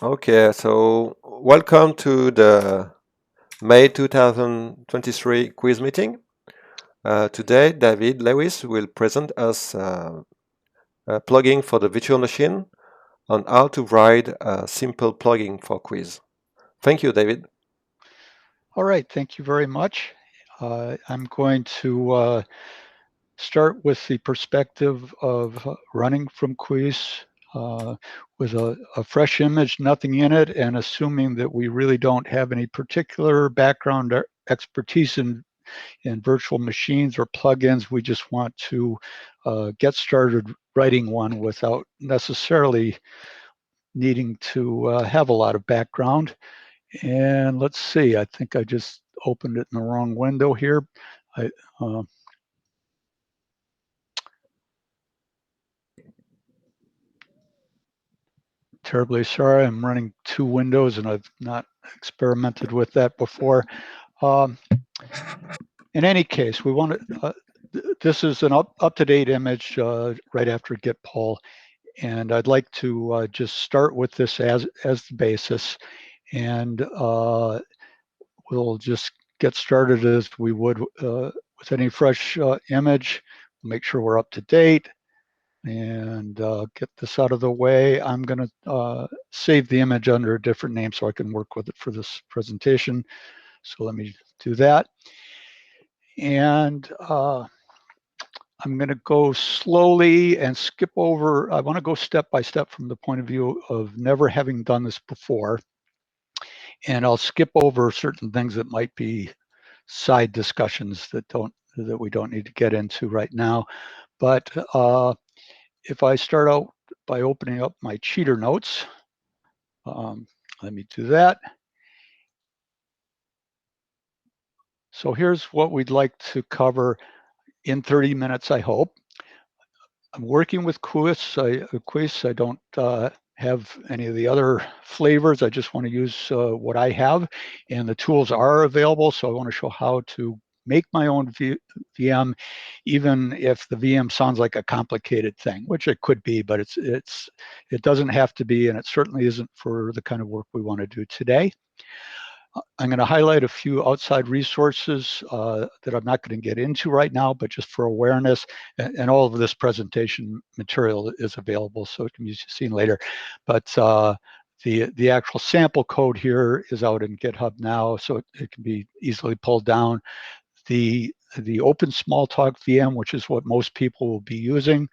Okay, so welcome to the May 2023 quiz meeting. Today, David Lewis will present us a plugin for the virtual machine on how to write a simple plugin for quiz. Thank you, David. All right, thank you very much. I'm going to start with the perspective of running from Cuis with a fresh image, nothing in it, and assuming that we really don't have any particular background or expertise in virtual machines or plugins. We just want to get started writing one without necessarily needing to have a lot of background. And let's see, I think I just opened it in the wrong window here. I, uh, terribly sorry, I'm running two windows and I've not experimented with that before. Um, in any case, we want to, this is an up-to-date image right after Git pull. And I'd like to just start with this as the basis. And we'll just get started as we would with any fresh image. Make sure we're up to date and get this out of the way. I'm going to save the image under a different name so I can work with it for this presentation. So let me do that. And I'm going to go slowly and skip over. I want to go step by step from the point of view of never having done this before. And I'll skip over certain things that might be side discussions that we don't need to get into right now. But if I start out by opening up my cheater notes, let me do that. So here's what we'd like to cover in 30 minutes, I hope. I'm working with Cuis. I don't have any of the other flavors. I just want to use what I have, and the tools are available. So I want to show how to make my own VM, even if the VM sounds like a complicated thing, which it could be, but it doesn't have to be, and it certainly isn't for the kind of work we want to do today. I'm going to highlight a few outside resources that I'm not going to get into right now, but just for awareness. And all of this presentation material is available, so it can be seen later. But the actual sample code here is out in GitHub now, so it can be easily pulled down. The Open Smalltalk VM, which is what most people will be using,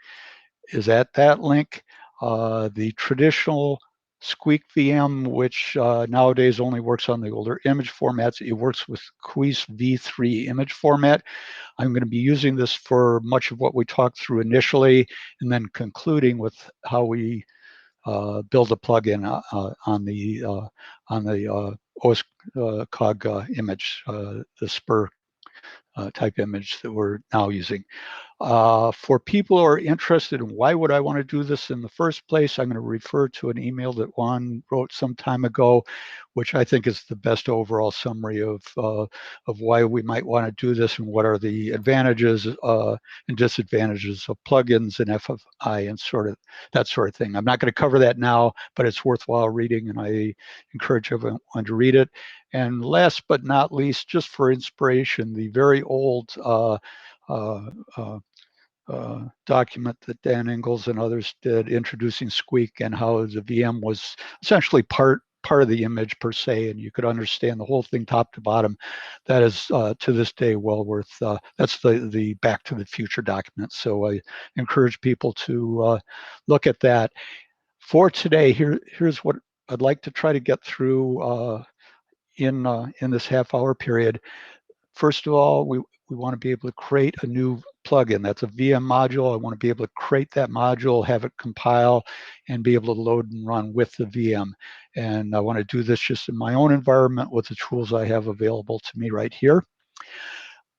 is at that link. The traditional Squeak VM, which nowadays only works on the older image formats, it works with Cuis v3 image format. I'm going to be using this for much of what we talked through initially, and then concluding with how we build a plugin on the OSCOG image, the Spur type image that we're now using. For people who are interested in why would I want to do this in the first place, I'm going to refer to an email that Juan wrote some time ago, which I think is the best overall summary of why we might want to do this and what are the advantages and disadvantages of plugins and FFI and that sort of thing. I'm not going to cover that now, but it's worthwhile reading, and I encourage everyone to read it. And last but not least, just for inspiration, the very old uh, document that Dan Ingalls and others did introducing Squeak and how the VM was essentially part of the image per se, and you could understand the whole thing top to bottom. That is to this day well worth. That's the Back to the Future document. So I encourage people to look at that. For today, here's what I'd like to try to get through in this half-hour period. First of all, we want to be able to create a new plugin. That's a VM module. I want to be able to create that module, have it compile, and be able to load and run with the VM. And I want to do this just in my own environment with the tools I have available to me right here.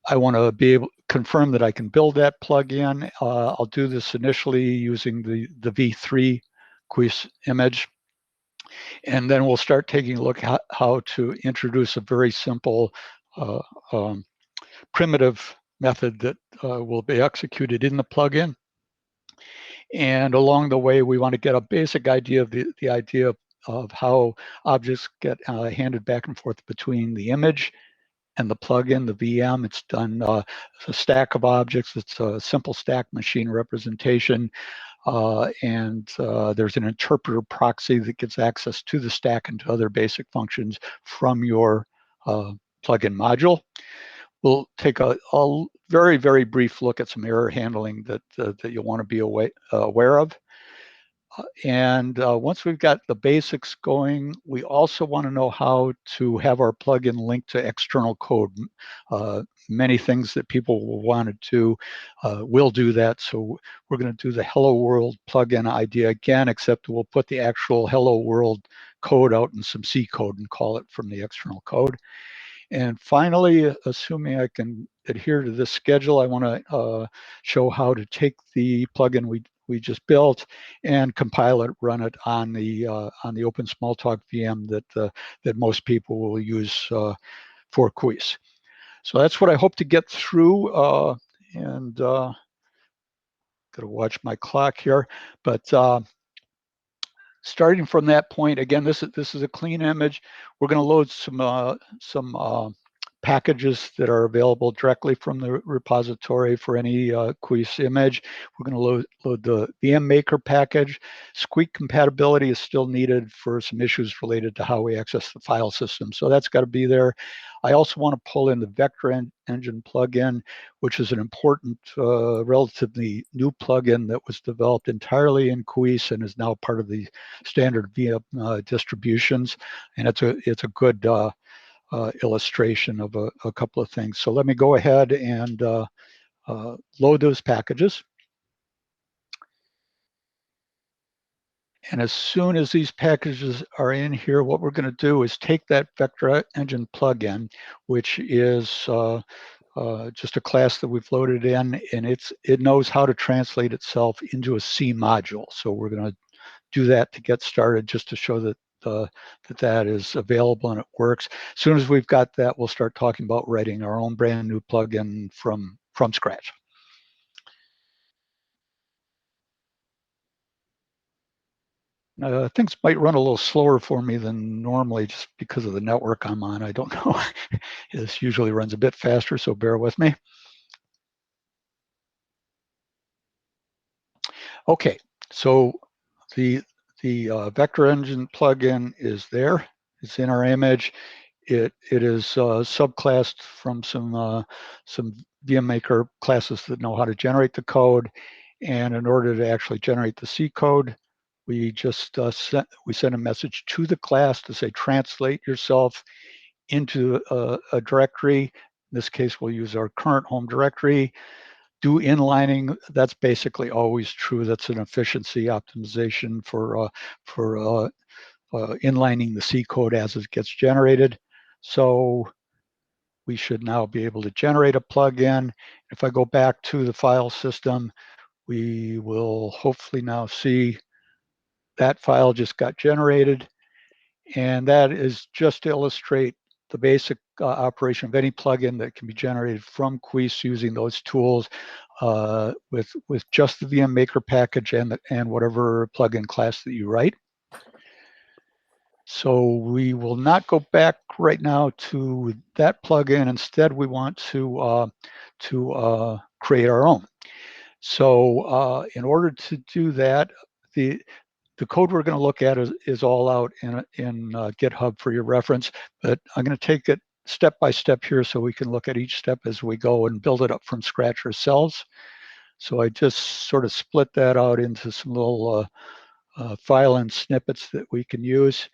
I want to be able to confirm that I can build that plugin. I'll do this initially using the v3 Cuis image. And then we'll start taking a look at how to introduce a very simple uh, um, primitive method that will be executed in the plugin. And along the way, we want to get a basic idea of the idea of of how objects get handed back and forth between the image and the plugin, the VM. It's done a stack of objects. It's a simple stack machine representation. And there's an interpreter proxy that gives access to the stack and to other basic functions from your plugin module. We'll take a very, very brief look at some error handling that you'll want to be aware of. And once we've got the basics going, we also want to know how to have our plugin linked to external code. Many things that people will want to do will do that. So we're going to do the Hello World plugin idea again, except we'll put the actual Hello World code out in some C code and call it from the external code. And finally, assuming I can adhere to this schedule, I want to show how to take the plugin we just built and compile it, run it on the Open Smalltalk VM that most people will use for Cuis. So that's what I hope to get through. And got to watch my clock here, but starting from that point, again, this is a clean image. We're going to load some packages that are available directly from the repository for any Cuis image. We're going to load the VM Maker package. Squeak compatibility is still needed for some issues related to how we access the file system. So that's got to be there. I also want to pull in the Vector Engine plugin, which is an important, relatively new plugin that was developed entirely in Cuis and is now part of the standard VM distributions. And it's a good illustration of a couple of things. So let me go ahead and load those packages. And as soon as these packages are in here, what we're going to do is take that Vector Engine plugin, which is just a class that we've loaded in, and it knows how to translate itself into a C module. So we're going to do that to get started, just to show that that is available and it works. As soon as we've got that, we'll start talking about writing our own brand new plugin from scratch. Things might run a little slower for me than normally just because of the network I'm on. I don't know. This usually runs a bit faster, so bear with me. Okay, so the Vector Engine plugin is there. It's in our image. It is subclassed from some VM Maker classes that know how to generate the code. And in order to actually generate the C code, we just send a message to the class to say translate yourself into a directory. In this case, we'll use our current home directory. Do inlining. That's basically always true. That's an efficiency optimization for inlining the C code as it gets generated. So we should now be able to generate a plugin. If I go back to the file system, we will hopefully now see that file just got generated. And that is just to illustrate the basic operation of any plugin that can be generated from Cuis using those tools with just the VM Maker package and whatever plugin class that you write. So we will not go back right now to that plugin. Instead, we want to create our own. So in order to do that, the code we're going to look at is all out in GitHub for your reference, but I'm going to take it step by step here so we can look at each step as we go and build it up from scratch ourselves. So I just sort of split that out into some little file and snippets that we can use.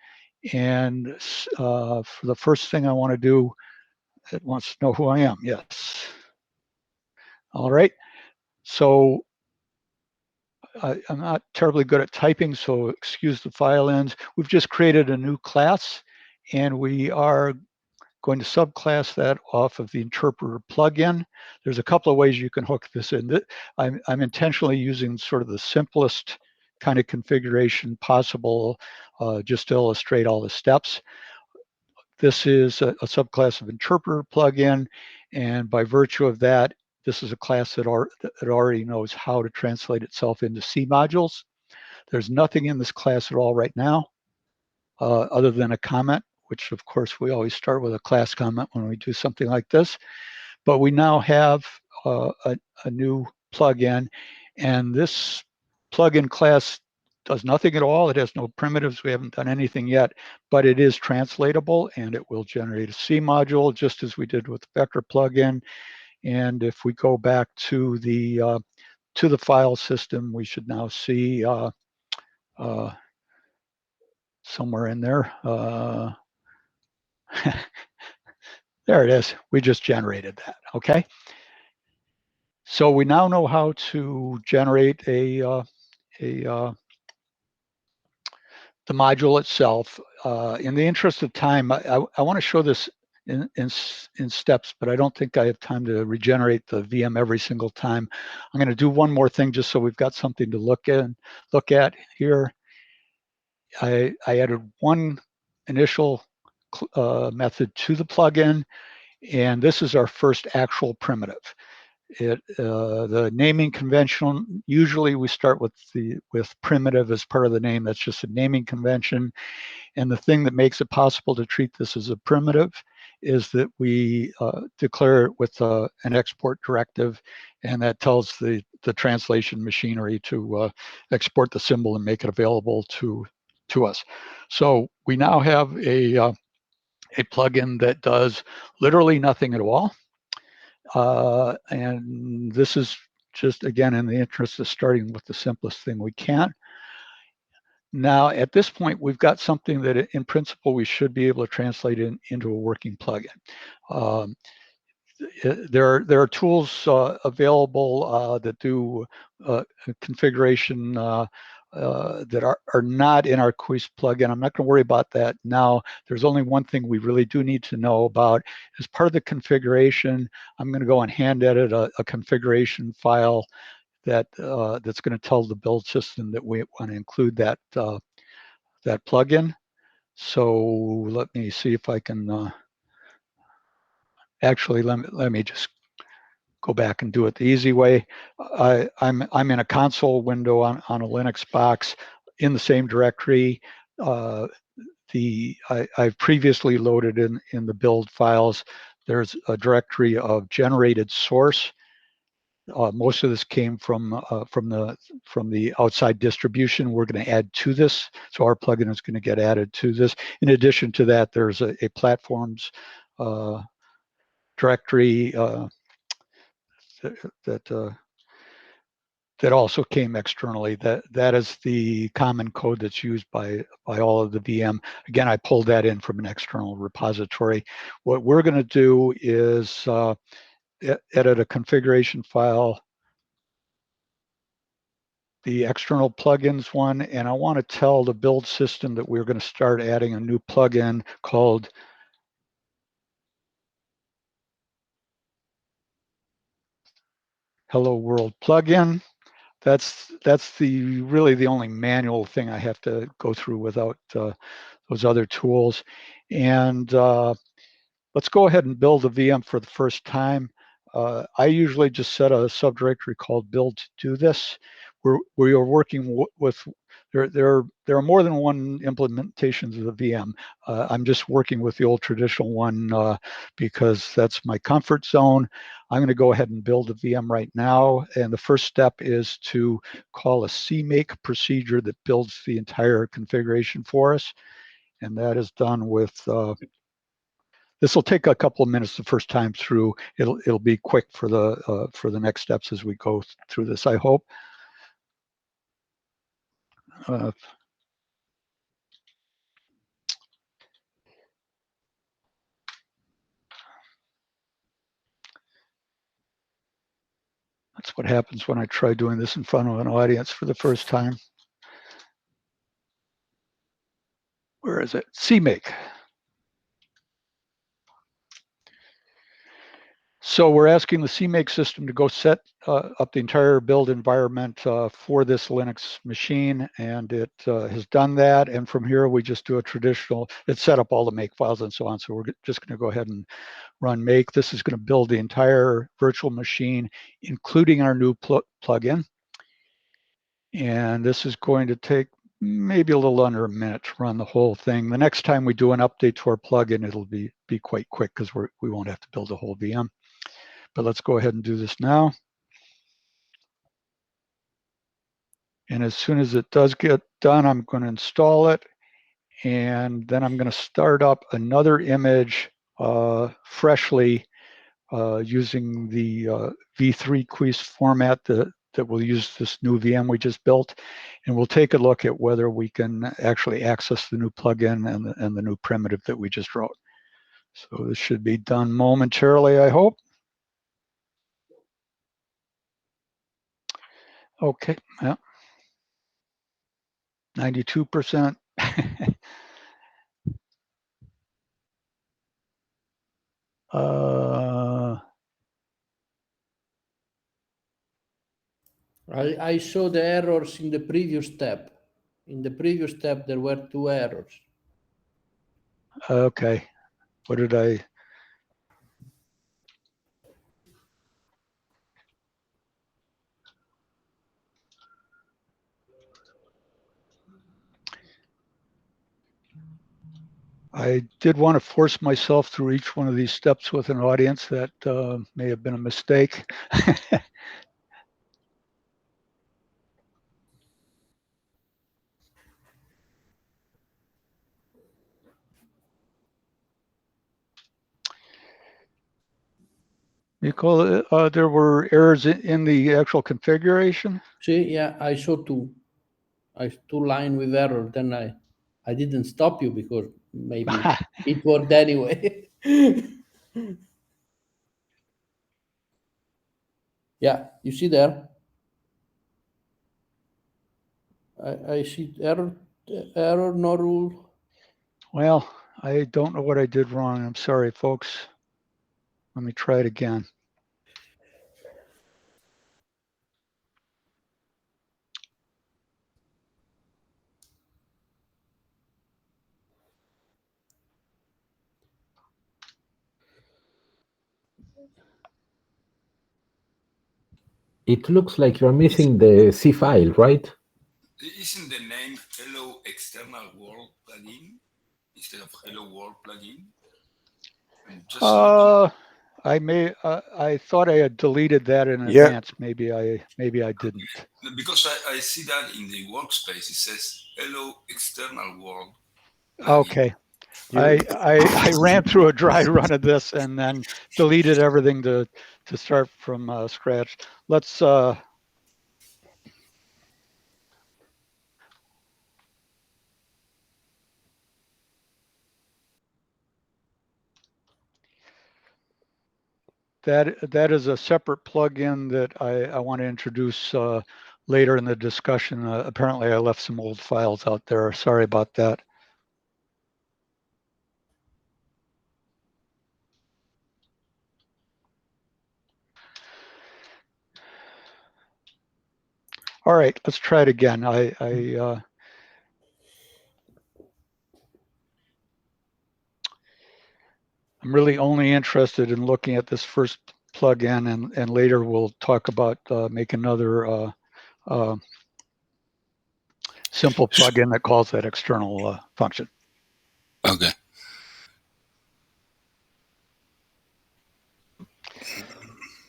And for the first thing I want to do, it wants to know who I am. Yes. All right. So I'm not terribly good at typing, so excuse the file ends. We've just created a new class, and we are going to subclass that off of the interpreter plugin. There's a couple of ways you can hook this in. I'm intentionally using sort of the simplest kind of configuration possible, just to illustrate all the steps. This is a subclass of interpreter plugin, and by virtue of that, this is a class that already knows how to translate itself into C modules. There's nothing in this class at all right now. other than a comment, which of course we always start with a class comment when we do something like this. But we now have a new plugin, and this plugin class does nothing at all. It has no primitives. We haven't done anything yet, but it is translatable, and it will generate a C module just as we did with the vector plugin. And if we go back to the file system, we should now see somewhere in there. There it is. We just generated that. Okay. So we now know how to generate the module itself. In the interest of time, I want to show this in steps, but I don't think I have time to regenerate the VM every single time. I'm going to do one more thing just so we've got something to look at here. I added one initial method to the plugin, and this is our first actual primitive. The naming convention, usually we start with primitive as part of the name. That's just a naming convention. And the thing that makes it possible to treat this as a primitive is that we declare it with an export directive, and that tells the translation machinery to export the symbol and make it available to us. So we now have a plugin that does literally nothing at all. And this is just, again, in the interest of starting with the simplest thing we can. Now, at this point, we've got something that in principle, we should be able to translate into a working plugin. There are tools available that do configuration that are not in our Cuis plugin. I'm not going to worry about that now. There's only one thing we really do need to know about. As part of the configuration, I'm going to go and hand edit a configuration file that's going to tell the build system that we want to include that plugin. So let me see if I can actually let me just go back and do it the easy way. I'm in a console window on a Linux box in the same directory. I've previously loaded in the build files. There's a directory of generated source. Most of this came from the outside distribution. We're going to add to this, so our plugin is going to get added to this. In addition to that, there's a platforms directory that also came externally. That is the common code that's used by all of the VM. Again, I pulled that in from an external repository. What we're going to do is edit a configuration file, the external plugins one, and I want to tell the build system that we're going to start adding a new plugin called Hello World plugin. That's really the only manual thing I have to go through without those other tools. And let's go ahead and build a VM for the first time. I usually just set a subdirectory called build to do this. We are working with, there are more than one implementations of the VM. I'm just working with the old traditional one because that's my comfort zone. I'm going to go ahead and build a VM right now. And the first step is to call a CMake procedure that builds the entire configuration for us. And that is done with this will take a couple of minutes the first time through. It'll be quick for the next steps as we go through this, I hope. Uh, that's what happens when I try doing this in front of an audience for the first time. Where is it? CMake. So we're asking the CMake system to go set up the entire build environment for this Linux machine, and it has done that. And from here, we just do a traditional, it set up all the make files and so on. So we're just going to go ahead and run make. This is going to build the entire virtual machine, including our new plugin. And this is going to take maybe a little under a minute to run the whole thing. The next time we do an update to our plugin, it'll be quite quick because we won't have to build a whole VM. But let's go ahead and do this now. And as soon as it does get done, I'm going to install it. And then I'm going to start up another image freshly using the v3 Cuis format that will use this new VM we just built. And we'll take a look at whether we can actually access the new plugin and the new primitive that we just wrote. So this should be done momentarily, I hope. Okay, yeah. 92%. I saw the errors in the previous step. In the previous step, there were 2 errors. Okay. What did I? I did want to force myself through each one of these steps with an audience. That may have been a mistake. You call it, there were errors in the actual configuration? See, yeah, I saw 2. I 2 line with error. Then I didn't stop you because maybe it worked anyway. Yeah, you see there? I see error, no rule. Well, I don't know what I did wrong. I'm sorry, folks. Let me try it again. It looks like you're missing the C file, right? Isn't the name Hello External World plugin instead of Hello World plugin? I thought I had deleted that in Yeah. advance. Maybe I didn't. Because I see that in the workspace, it says Hello External World plugin. Okay. I ran through a dry run of this and then deleted everything to start from scratch. Let's that is a separate plugin that I want to introduce later in the discussion. Apparently, I left some old files out there. Sorry about that. All right, let's try it again. I'm really only interested in looking at this first plugin, and later we'll talk about making another simple plugin that calls that external function. Okay.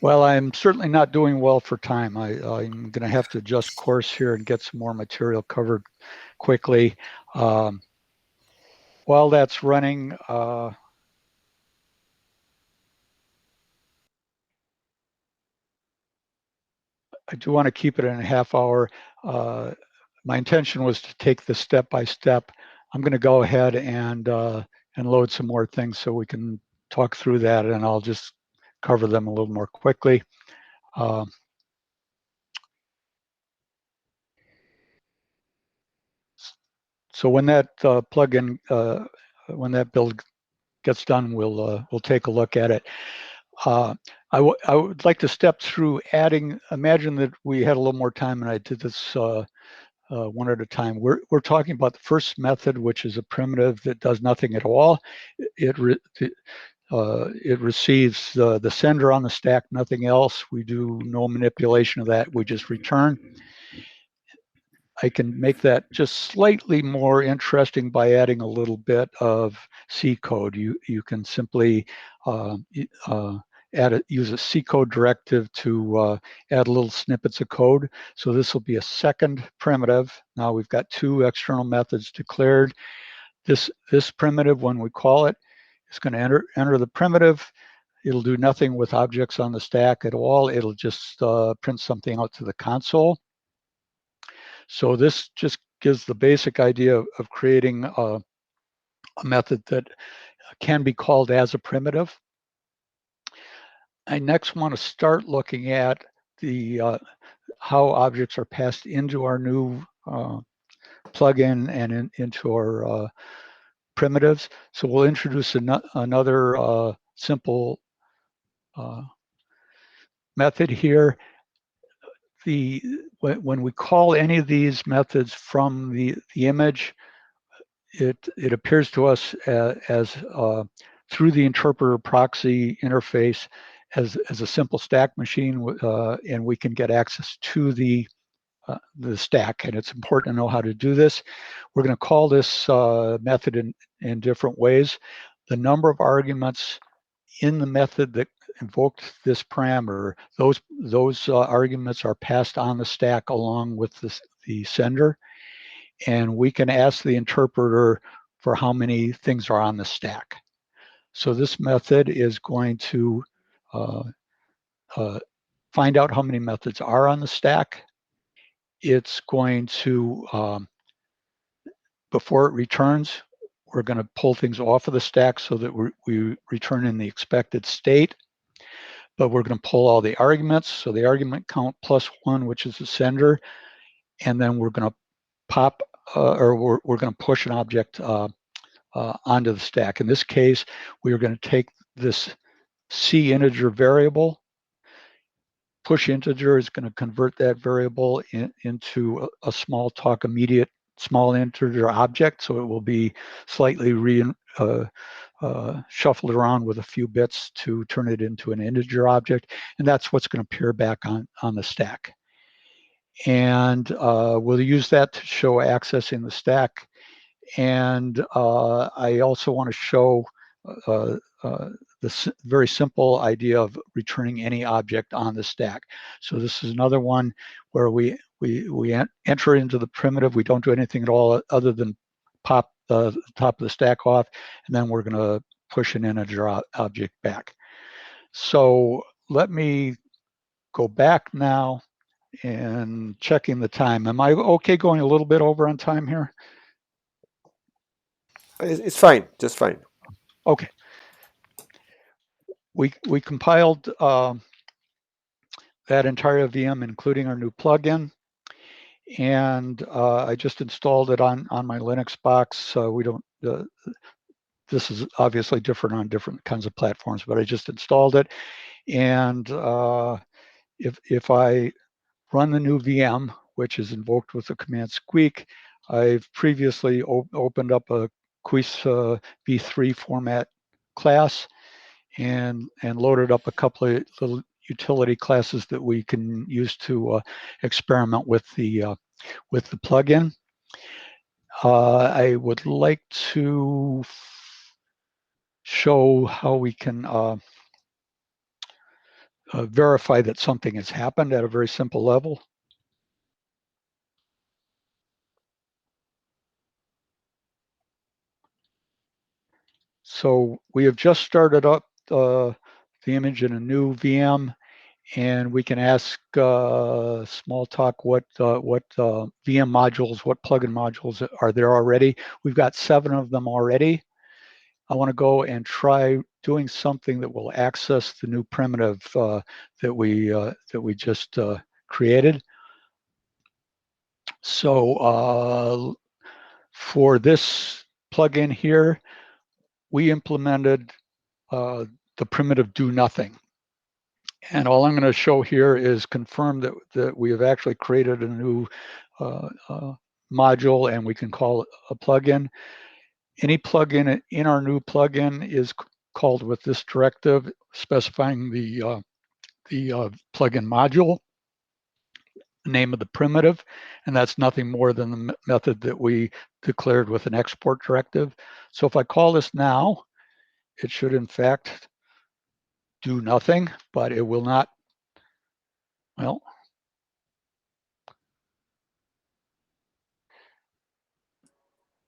Well, I'm certainly not doing well for time. I'm going to have to adjust course here and get some more material covered quickly. While that's running, I do want to keep it in a half hour. My intention was to take this step by step. I'm going to go ahead and load some more things so we can talk through that, and I'll just cover them a little more quickly. So when that plugin, when that build gets done, we'll take a look at it. I would like to step through adding. Imagine that we had a little more time and I did this one at a time. We're talking about the first method, which is a primitive that does nothing at all. It receives the sender on the stack, nothing else. We do no manipulation of that. We just return. I can make that just slightly more interesting by adding a little bit of C code. You can simply use a C code directive to add little snippets of code. So this will be a second primitive. Now we've got two external methods declared. This primitive, when we call it, is going to enter the primitive. It'll do nothing with objects on the stack at all. It'll just print something out to the console. So this just gives the basic idea of creating a method that can be called as a primitive. I next want to start looking at the how objects are passed into our new plugin and into our primitives. So we'll introduce another simple method here. When we call any of these methods from the image, it appears to us as through the interpreter proxy interface as a simple stack machine, and we can get access to the stack. And it's important to know how to do this. We're going to call this method in different ways. The number of arguments in the method that invoked this parameter, those arguments are passed on the stack along with the sender. And we can ask the interpreter for how many things are on the stack. So this method is going to find out how many methods are on the stack. It's going to, before it returns, we're going to pull things off of the stack so that we return in the expected state. But we're going to pull all the arguments. So the argument count +1, which is the sender. And then we're going to pop, or we're going to push an object onto the stack. In this case, we are going to take this C integer variable. Push integer is going to convert that variable into a Smalltalk immediate small integer object. So it will be slightly shuffled around with a few bits to turn it into an integer object. And that's what's going to appear back on the stack. And we'll use that to show accessing the stack. And I also want to show the very simple idea of returning any object on the stack. So this is another one where we enter into the primitive. We don't do anything at all other than pop the top of the stack off, and then we're going to push an integer object back. So let me go back now and checking the time. Am I okay going a little bit over on time here? It's fine, just fine. Okay. We compiled that entire VM, including our new plugin, and I just installed it on my Linux box. We don't. This is obviously different on different kinds of platforms, but I just installed it, and if I run the new VM, which is invoked with the command squeak, I've previously opened up a Cuis v3 format class and loaded up a couple of little utility classes that we can use to experiment with the plugin. I would like to show how we can verify that something has happened at a very simple level. So we have just started up the image in a new VM, and we can ask Smalltalk what VM modules, what plugin modules are there already. We've got 7 of them already. I want to go and try doing something that will access the new primitive that we just created. So for this plugin here, we implemented the primitive do nothing. And all I'm going to show here is confirm that we have actually created a new module, and we can call it a plugin. Any plugin in our new plugin is called with this directive, specifying the plugin module. name of the primitive, and that's nothing more than the method that we declared with an export directive. So if I call this now, it should in fact do nothing, but it will not, well.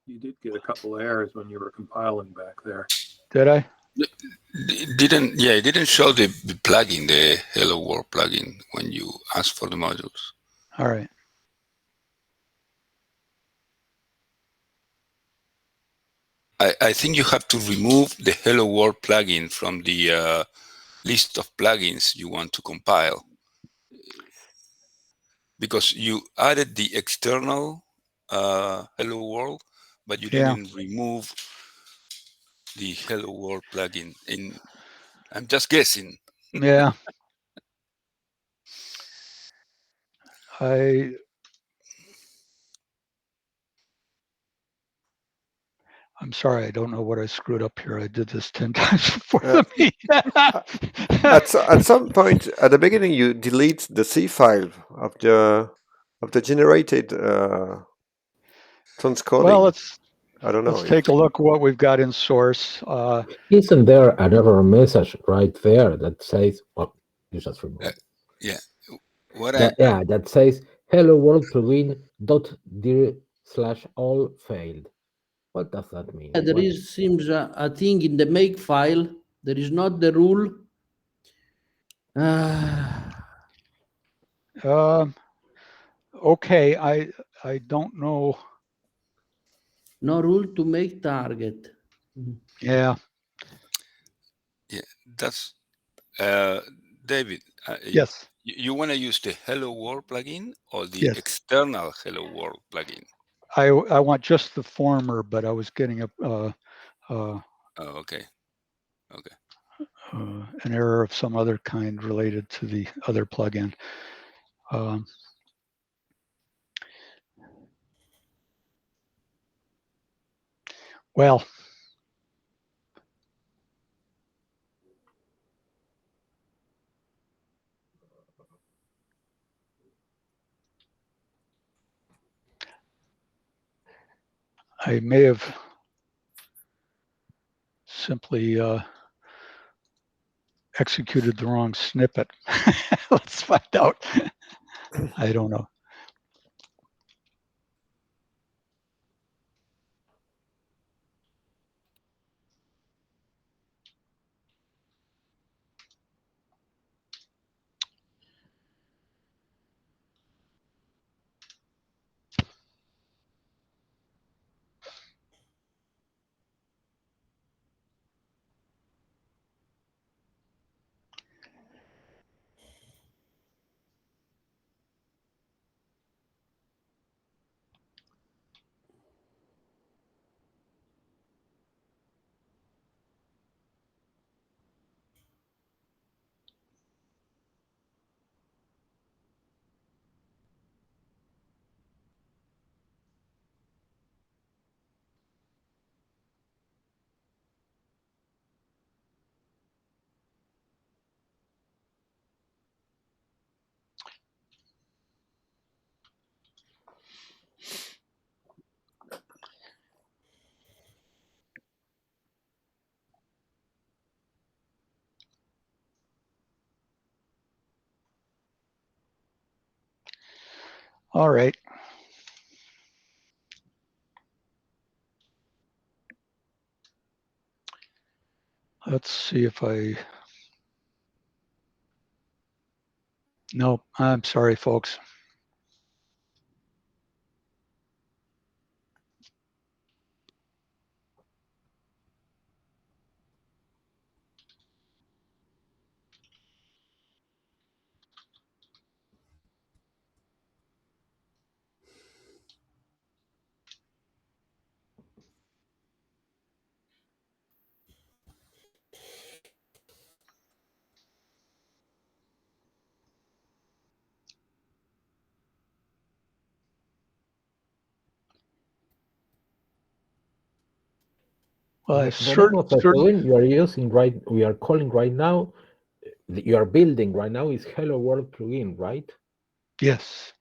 You did get a couple of errors when you were compiling back there. Did I? It didn't show the plugin, the Hello World plugin, when you asked for the modules. All right. I think you have to remove the Hello World plugin from the list of plugins you want to compile, because you added the external Hello World, but you didn't remove the Hello World plugin. And I'm just guessing. Yeah. I'm sorry, I don't know what I screwed up here. I did this 10 times before the meeting. At some point at the beginning, you delete the C file of the generated transcoding. Well, I don't know. Let's take a look at what we've got in source. Isn't there an error message right there that says, "Oh, you just removed"? Yeah. That says "Hello World plugin .dir/all failed." What does that mean? There seems a thing in the make file. There is not the rule. Okay, I don't know. No rule to make target. Yeah. Yeah, that's David. Yes. You want to use the Hello World plugin or the external Hello World plugin? I want just the former, but I was getting oh, okay. Okay. An error of some other kind related to the other plugin. Well, I may have simply executed the wrong snippet. Let's find out. I don't know. All right. Let's see if no, I'm sorry, folks. Well, the name of the plugin you are using we are calling right now, you are building right now is Hello World plugin, right? Yes.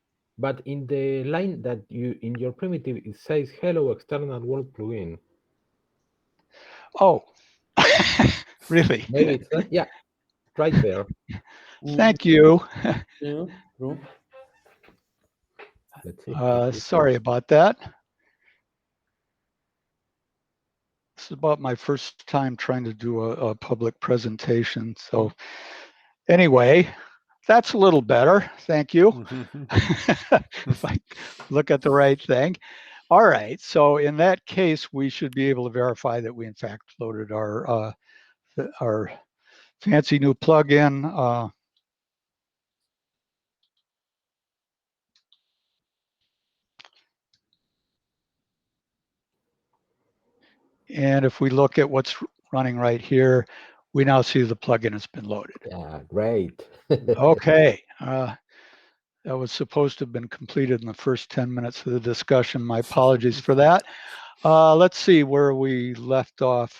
But in the line that in your primitive, it says hello external world plugin. Oh, really? Maybe it's that. Yeah, right there. Thank you. Yeah, true. Let's see. Sorry about that. This is about my first time trying to do a public presentation. So anyway, that's a little better. Thank you. If I look at the right thing. All right. So in that case, we should be able to verify that we in fact loaded our fancy new plugin. And if we look at what's running right here, we now see the plugin has been loaded. Yeah, great. Okay. That was supposed to have been completed in the first 10 minutes of the discussion. My apologies for that. Let's see where we left off.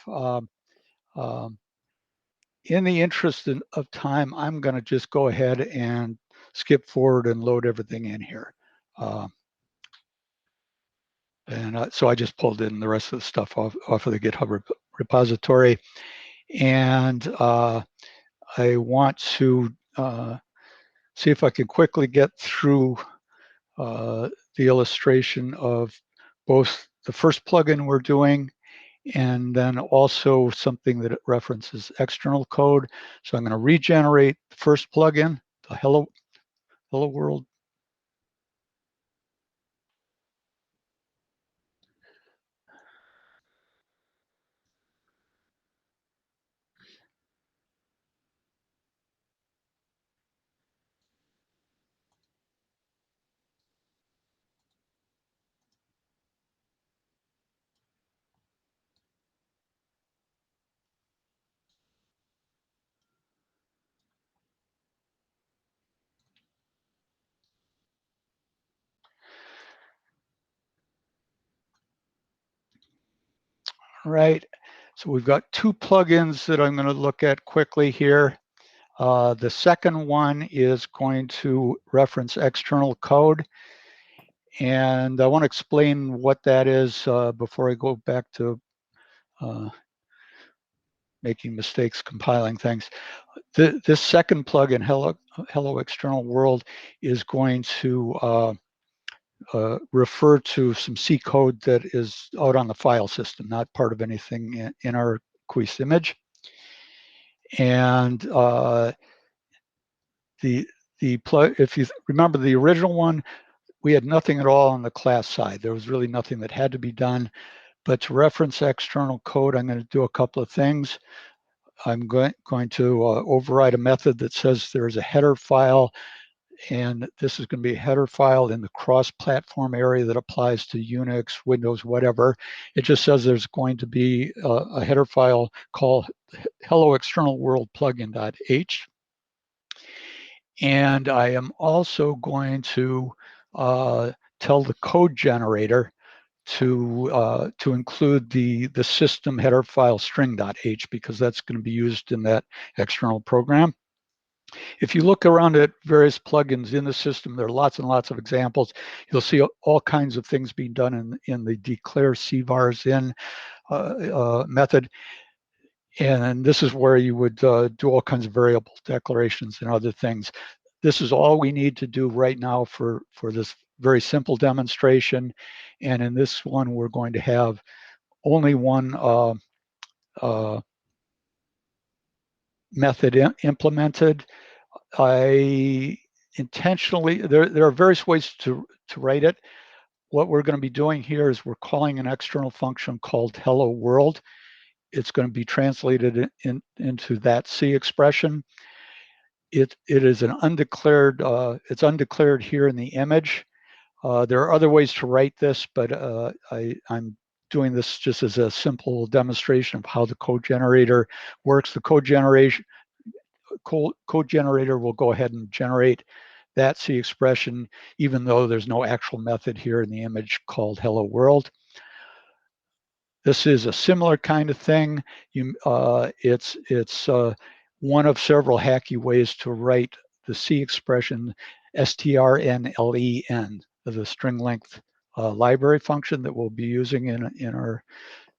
In the interest of time, I'm going to just go ahead and skip forward and load everything in here. So I just pulled in the rest of the stuff off of the GitHub repository. And I want to see if I can quickly get through the illustration of both the first plugin we're doing and then also something that references external code. So I'm going to regenerate the first plugin, the Hello World. Right. So we've got two plugins that I'm going to look at quickly here. The second one is going to reference external code. And I want to explain what that is before I go back to making mistakes compiling things. This second plugin, Hello External World, is going to refer to some C code that is out on the file system, not part of anything in our Cuis image. And if you remember the original one, we had nothing at all on the class side. There was really nothing that had to be done. But to reference external code, I'm going to do a couple of things. I'm going to override a method that says there's a header file, and this is going to be a header file in the cross-platform area that applies to Unix, Windows, whatever. It just says there's going to be a header file called hello external world plugin.h. And I am also going to tell the code generator to include the system header file string.h, because that's going to be used in that external program. If you look around at various plugins in the system, there are lots and lots of examples. You'll see all kinds of things being done in the declare cvars in method. And this is where you would do all kinds of variable declarations and other things. This is all we need to do right now for this very simple demonstration. And in this one, we're going to have only one method implemented. I intentionally, there are various ways to write it. What we're going to be doing here is we're calling an external function called hello world. It's going to be translated into that C expression. It is an undeclared, it's undeclared here in the image. There are other ways to write this, but I'm doing this just as a simple demonstration of how the code generator works. The code generator will go ahead and generate that C expression, even though there's no actual method here in the image called hello world. This is a similar kind of thing. It's one of several hacky ways to write the C expression. strnlen, the string length library function that we'll be using in our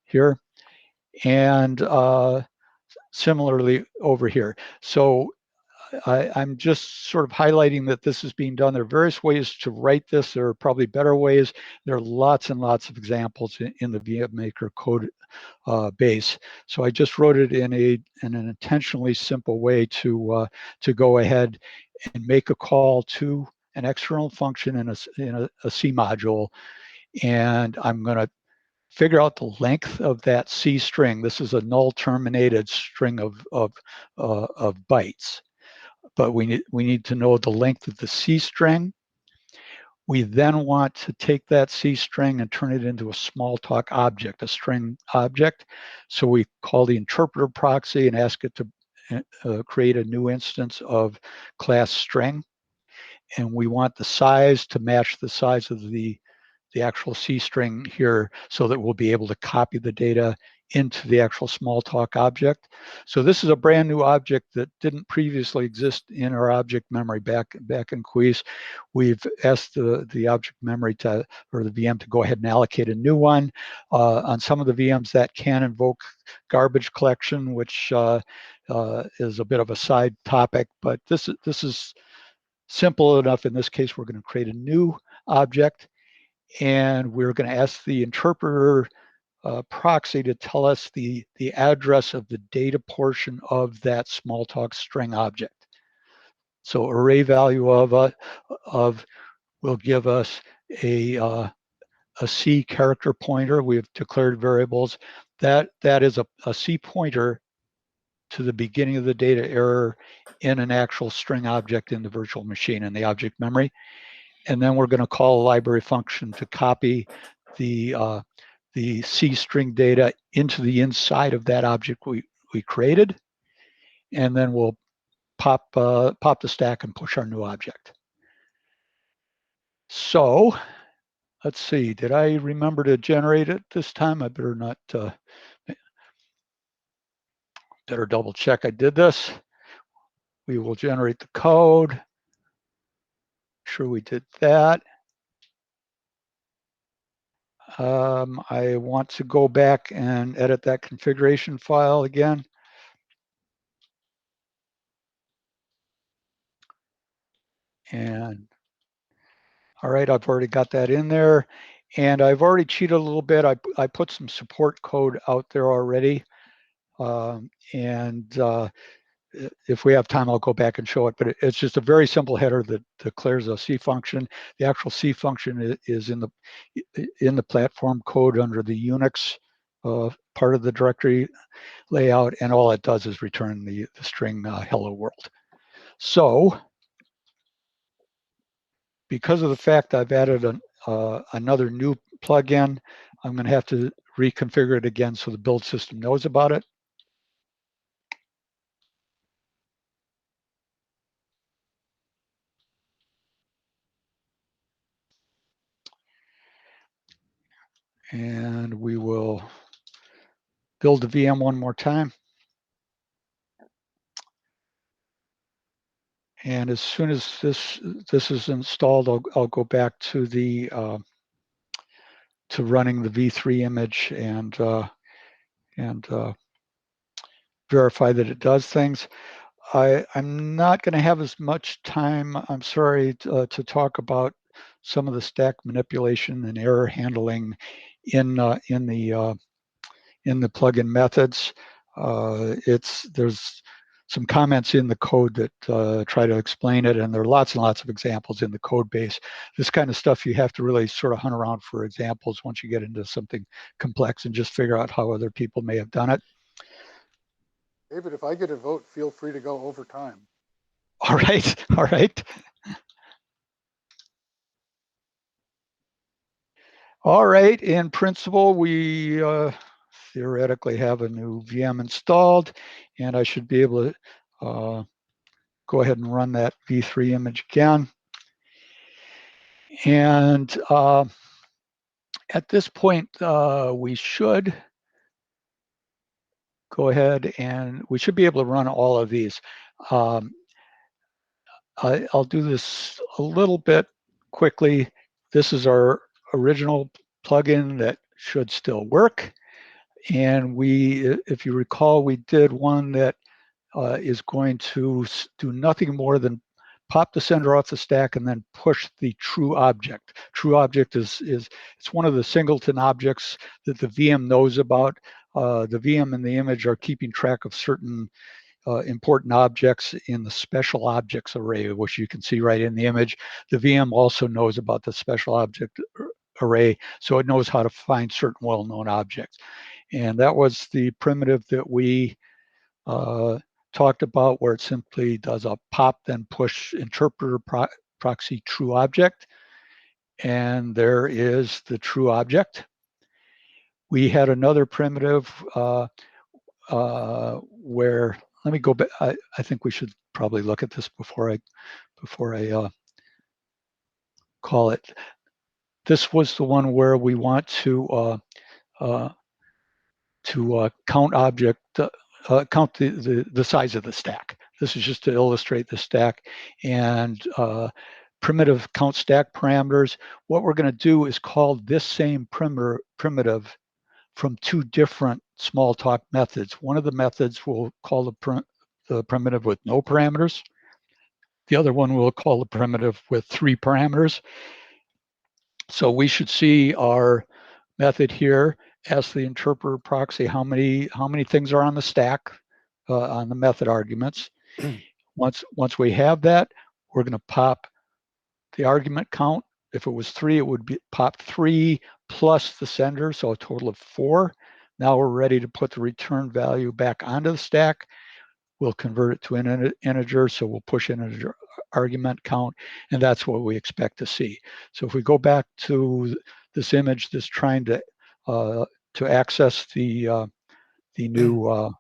here. And similarly over here. So I'm just sort of highlighting that this is being done. There are various ways to write this. There are probably better ways. There are lots and lots of examples in the VMmaker code base. So I just wrote it in an intentionally simple way to go ahead and make a call to an external function in a C module, and I'm going to figure out the length of that C string. This is a null terminated string of bytes, but we need to know the length of the C string. We then want to take that C string and turn it into a Smalltalk object, a string object. So we call the interpreter proxy and ask it to create a new instance of class string. And we want the size to match the size of the actual C string here, so that we'll be able to copy the data into the actual Smalltalk object. So this is a brand new object that didn't previously exist in our object memory back in Cuis. We've asked the object memory or the VM to go ahead and allocate a new one. On some of the VMs that can invoke garbage collection, which is a bit of a side topic, but this is simple enough. In this case, we're going to create a new object, and we're going to ask the interpreter proxy to tell us the address of the data portion of that Smalltalk string object. So array value of will give us a C character pointer. We've declared variables. That is a C pointer to the beginning of the data error in an actual string object in the virtual machine in the object memory. And then we're going to call a library function to copy the C string data into the inside of that object we created. And then we'll pop the stack and push our new object. So let's see, did I remember to generate it this time? I better not, better double check I did this. We will generate the code. Sure we did that. I want to go back and edit that configuration file again. And all right, I've already got that in there. And I've already cheated a little bit. I put some support code out there already. If we have time, I'll go back and show it. But it's just a very simple header that declares a C function. The actual C function is in the platform code under the Unix part of the directory layout, and all it does is return the string hello world. So because of the fact I've added another new plugin, I'm going to have to reconfigure it again so the build system knows about it. And we will build the VM one more time. And as soon as this is installed, I'll go back to the to running the V3 image and verify that it does things. I'm not going to have as much time, I'm sorry, to talk about some of the stack manipulation and error handling in the plugin methods. There's some comments in the code that try to explain it, and there are lots and lots of examples in the code base. This kind of stuff you have to really sort of hunt around for examples once you get into something complex and just figure out how other people may have done it. David, if I get a vote, feel free to go over time. All right, all right. All right, in principle, we theoretically have a new VM installed, and I should be able to go ahead and run that V3 image again. And at this point, we should go ahead and we should be able to run all of these. I'll do this a little bit quickly. This is our original plugin that should still work. And if you recall, we did one that is going to do nothing more than pop the sender off the stack and then push the true object. True object is it's one of the singleton objects that the VM knows about. The VM and the image are keeping track of certain important objects in the special objects array, which you can see right in the image. The VM also knows about the special object array, so it knows how to find certain well-known objects. And that was the primitive that we talked about, where it simply does a pop, then push interpreter proxy true object. And there is the true object. We had another primitive where, let me go back. I think we should probably look at this before I call it. This was the one where we want to count object, count the size of the stack. This is just to illustrate the stack. And primitive count stack parameters. What we're going to do is call this same primitive from two different Smalltalk methods. One of the methods will call the primitive with no parameters. The other one will call the primitive with 3 parameters. So we should see our method here, ask the interpreter proxy how many things are on the stack on the method arguments. Once we have that, we're going to pop the argument count. If it was 3, it would be pop 3 plus the sender, so a total of 4. Now we're ready to put the return value back onto the stack. We'll convert it to an integer, so we'll push integer argument count, and that's what we expect to see. So if we go back to this image that's trying to access the new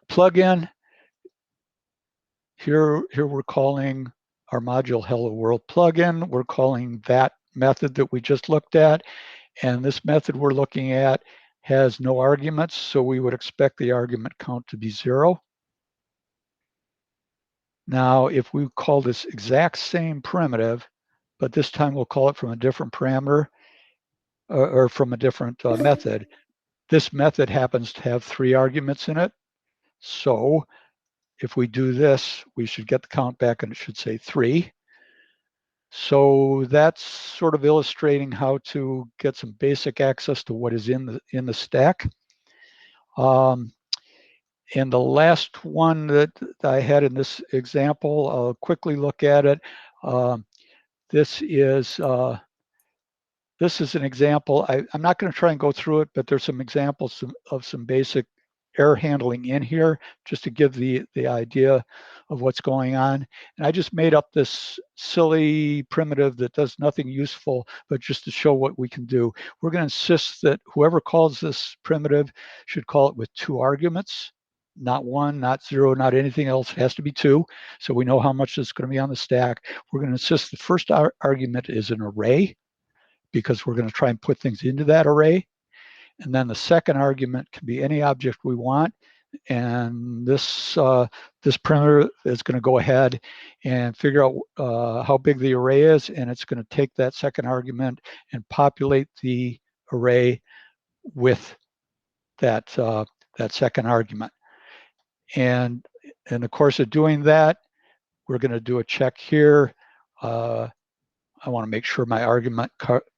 plugin, here we're calling our module Hello World plugin. We're calling that method that we just looked at, and this method we're looking at has no arguments, so we would expect the argument count to be 0. Now, if we call this exact same primitive, but this time we'll call it from a different parameter or from a different method, this method happens to have 3 arguments in it. So if we do this, we should get the count back and it should say 3. So that's sort of illustrating how to get some basic access to what is in the stack. And the last one that I had in this example, I'll quickly look at it. This is an example. I'm not going to try and go through it, but there's some examples of some basic error handling in here, just to give the idea of what's going on. And I just made up this silly primitive that does nothing useful, but just to show what we can do. We're going to insist that whoever calls this primitive should call it with 2 arguments. Not 1, not 0, not anything else. It has to be 2. So we know how much is going to be on the stack. We're going to insist the first argument is an array, because we're going to try and put things into that array. And then the second argument can be any object we want. And this primitive is going to go ahead and figure out how big the array is, and it's going to take that second argument and populate the array with that second argument. And in the course of doing that, we're going to do a check here. I want to make sure my argument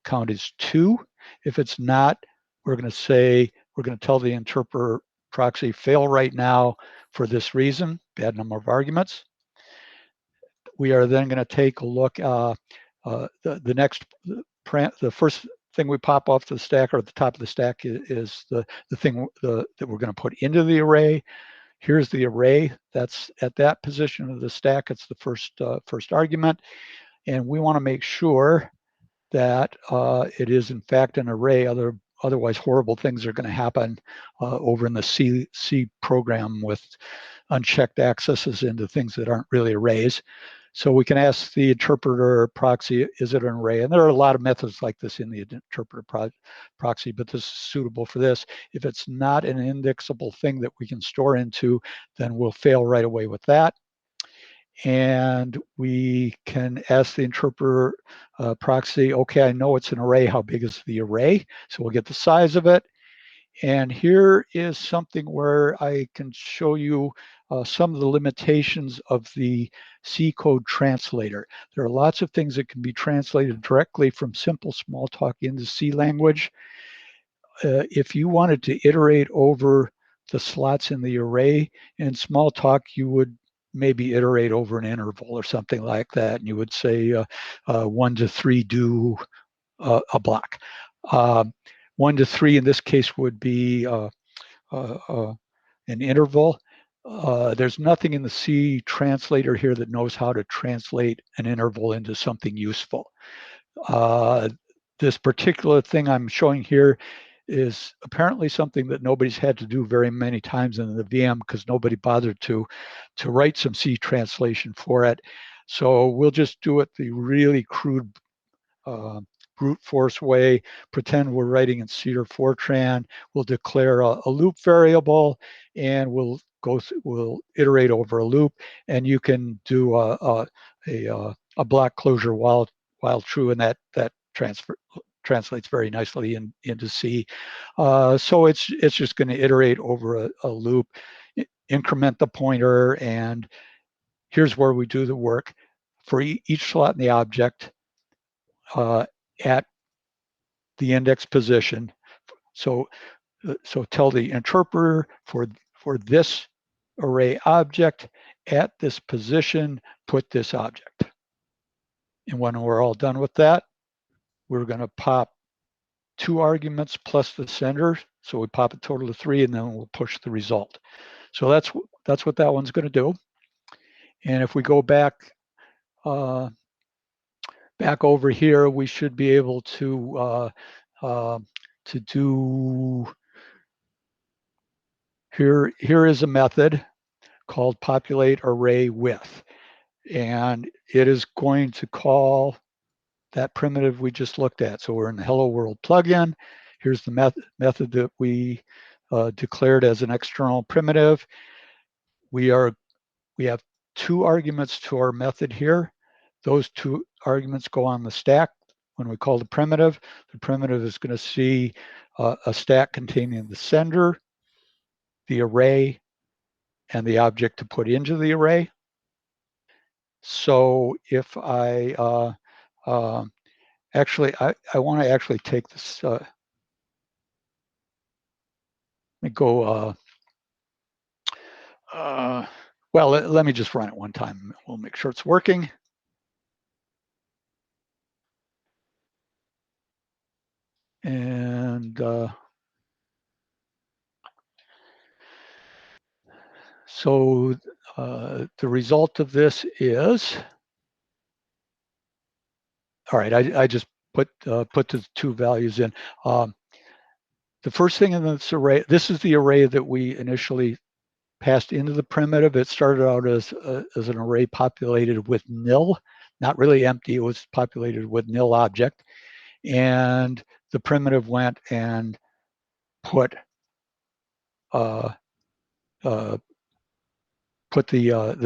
count is 2. If it's not, we're going to tell the interpreter proxy fail right now for this reason, bad number of arguments. We are then going to take a look. The first thing we pop off the stack or at the top of the stack is the thing that we're going to put into the array. Here's the array. That's at that position of the stack. It's the first argument. And we want to make sure that it is in fact an array. Otherwise, horrible things are going to happen over in the C program with unchecked accesses into things that aren't really arrays. So we can ask the interpreter proxy, is it an array? And there are a lot of methods like this in the interpreter proxy, but this is suitable for this. If it's not an indexable thing that we can store into, then we'll fail right away with that. and we can ask the interpreter proxy, okay, I know it's an array. How big is the array? So we'll get the size of it. And here is something where I can show you some of the limitations of the C code translator. There are lots of things that can be translated directly from simple Smalltalk into C language. If you wanted to iterate over the slots in the array in Smalltalk, you would maybe iterate over an interval or something like that. And you would say 1 to 3 do a block. 1 to 3 in this case would be an interval. There's nothing in the C translator here that knows how to translate an interval into something useful. This particular thing I'm showing here is apparently something that nobody's had to do very many times in the VM because nobody bothered to write some C translation for it. So we'll just do it the really crude brute force way, pretend we're writing in C or Fortran. We'll declare a loop variable, and we'll iterate over a loop, and you can do a block closure while true, and that translates very nicely into C. So it's just going to iterate over a loop, increment the pointer, and here's where we do the work. For each slot in the object, at the index position. So tell the interpreter for this array object at this position, put this object. And when we're all done with that, we're going to pop 2 arguments plus the sender. So we pop a total of 3, and then we'll push the result. So that's what that one's going to do. And if we go back over here, we should be able to do, here is a method called populate array with, and it is going to call that primitive we just looked at. So we're in the Hello World plugin. Here's the method that we declared as an external primitive. We have 2 arguments to our method here. Those 2 arguments go on the stack. When we call the primitive is going to see a stack containing the sender, the array, and the object to put into the array. So if I actually, I want to actually take this, let me go, well, let me just run it one time. We'll make sure it's working. And so the result of this is, all right, I just put the 2 values in. The first thing in this array, this is the array that we initially passed into the primitive. It started out as an array populated with nil, not really empty. It was populated with nil object. And the primitive went and put the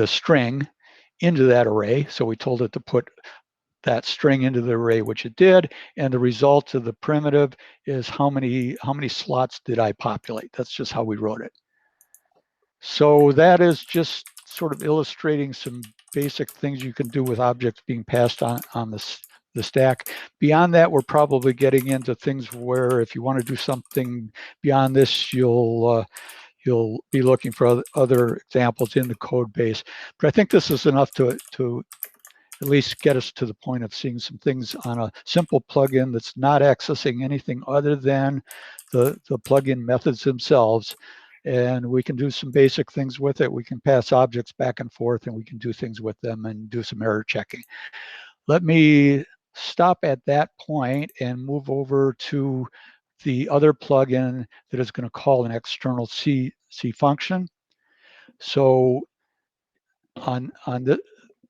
string into that array. So we told it to put that string into the array, which it did, and the result of the primitive is how many slots did I populate. That's just how we wrote it. So that is just sort of illustrating some basic things you can do with objects being passed on the stack. Beyond that, we're probably getting into things where if you want to do something beyond this, you'll be looking for other examples in the code base. But I think this is enough to at least get us to the point of seeing some things on a simple plugin that's not accessing anything other than the plugin methods themselves. And we can do some basic things with it. We can pass objects back and forth, and we can do things with them and do some error checking. Let me stop at that point and move over to the other plugin that is going to call an external C function. So on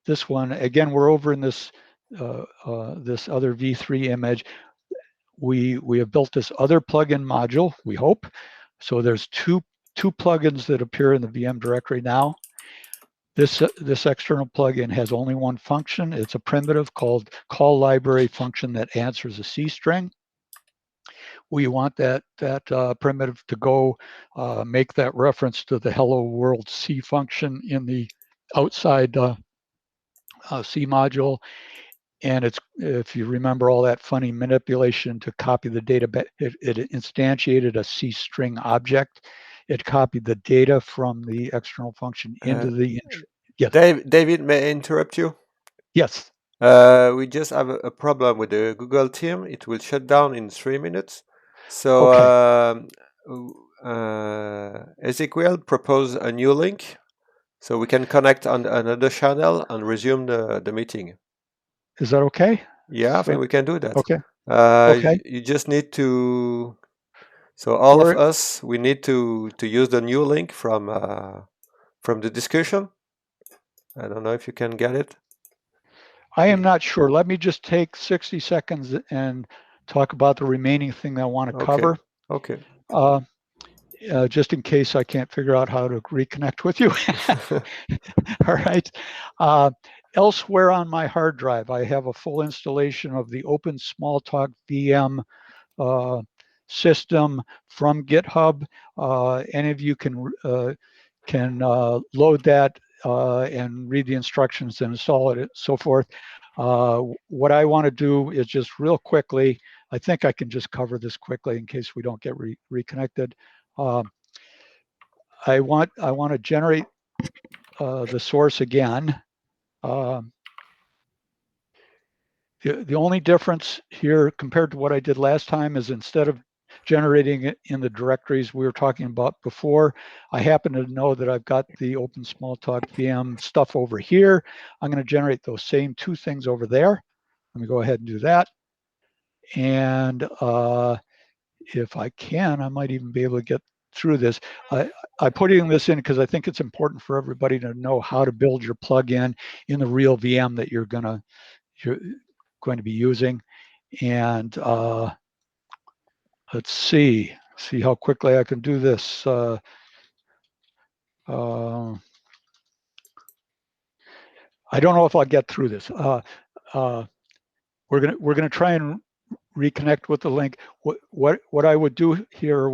this one, again, we're over in this this other v3 image. We have built this other plugin module, we hope. So there's two plugins that appear in the VM directory now. This external plugin has only one function. It's a primitive called call library function that answers a C string. We want that primitive to go make that reference to the hello world C function in the outside C module. And it's, if you remember all that funny manipulation to copy the data, it instantiated a C string object. It copied the data from the external function into the yes. David, may I interrupt you? Yes. We just have a problem with the Google team. It will shut down in 3 minutes. So Ezekiel proposed a new link so we can connect on another channel and resume the meeting. Is that okay? Yeah, I think we can do that. Okay. You just need to. So all of us, we need to use the new link from the discussion. I don't know if you can get it. I am not sure. Let me just take 60 seconds and talk about the remaining thing that I want to cover. Okay. Just in case I can't figure out how to reconnect with you. All right. Elsewhere on my hard drive, I have a full installation of the Cuis-Smalltalk VM system from GitHub. Any of you can load that and read the instructions and install it and so forth. What I want to do is just real quickly, I think I can just cover this quickly in case we don't get reconnected. I want to generate the source again. The only difference here compared to what I did last time is instead of generating it in the directories we were talking about before, I happen to know that I've got the Cuis-Smalltalk VM stuff over here. I'm going to generate those same two things over there. Let me go ahead and do that. And if I can, I might even be able to get through this. I'm putting this in because I think it's important for everybody to know how to build your plugin in the real VM that you're going to be using. And let's see how quickly I can do this. I don't know if I'll get through this. We're gonna try and reconnect with the link. What I would do here,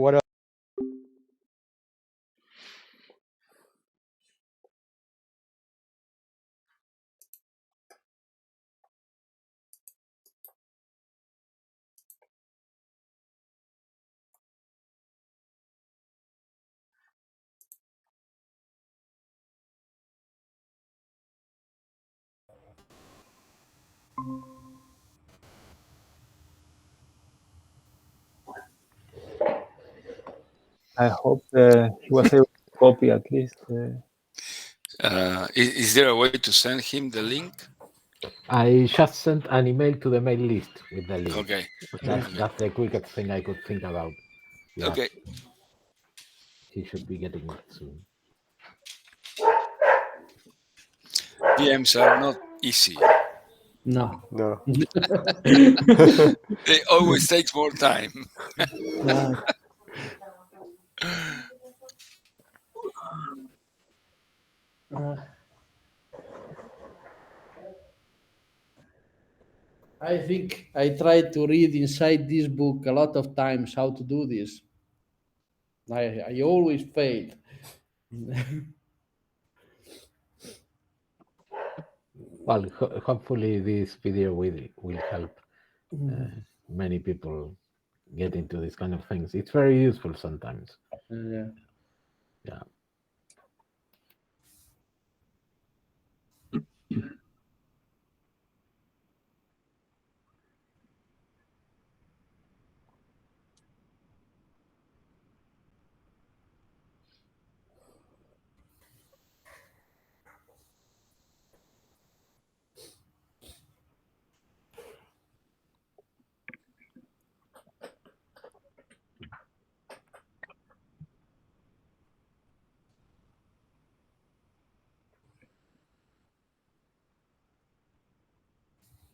I hope he was able to copy at least. Is there a way to send him the link? I just sent an email to the mail list with the link. Okay. That's the quickest thing I could think about. Yeah. Okay. He should be getting it soon. VMs are not easy. No. They always take more time. I think I tried to read inside this book a lot of times how to do this. I always failed. Well, hopefully this video will help many people get into these kind of things. It's very useful sometimes. Yeah.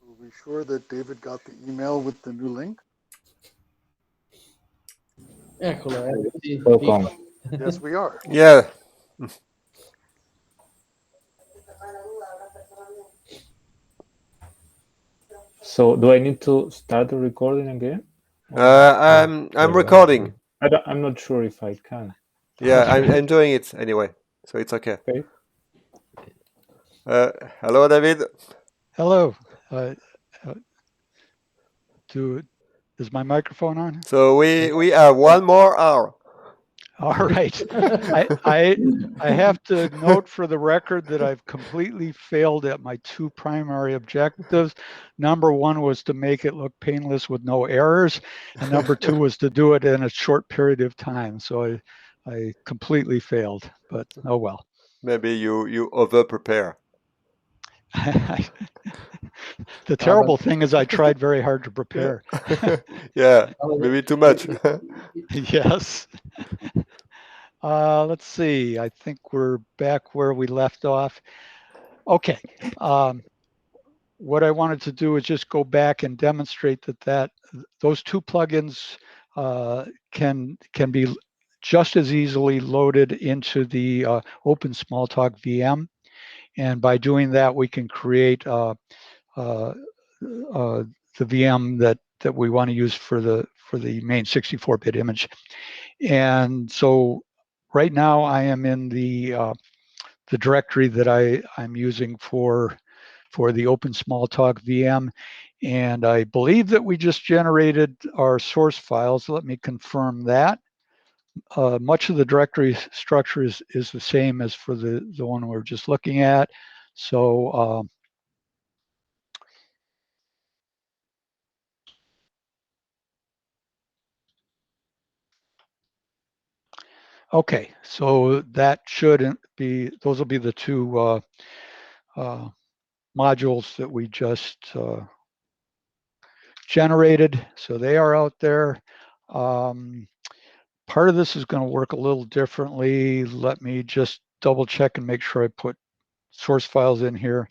Are we sure that David got the email with the new link? Eccolo, Welcome. Yes, we are. Yeah. So do I need to start the recording again? I'm recording. I'm not sure if I can. Yeah, I'm doing it anyway, so it's okay. Okay. Hello, David. Hello. Is my microphone on? So we have one more hour. All right. I have to note for the record that I've completely failed at my two primary objectives. Number one was to make it look painless with no errors, and number two was to do it in a short period of time. So I completely failed, but oh well. Maybe you over prepare. The terrible thing is I tried very hard to prepare. Yeah, maybe too much. Yes. Let's see. I think we're back where we left off. Okay. What I wanted to do is just go back and demonstrate that those two plugins can be just as easily loaded into the Open Smalltalk VM. And by doing that, we can create the VM that we want to use for the main 64-bit image. And so right now I am in the directory that I'm using for the Open Smalltalk VM. And I believe that we just generated our source files. Let me confirm that. Much of the directory structure is the same as for the one we're just looking at. So okay, so that should be, those will be the two modules that we just generated. So they are out there. Part of this is going to work a little differently. Let me just double check and make sure I put source files in here.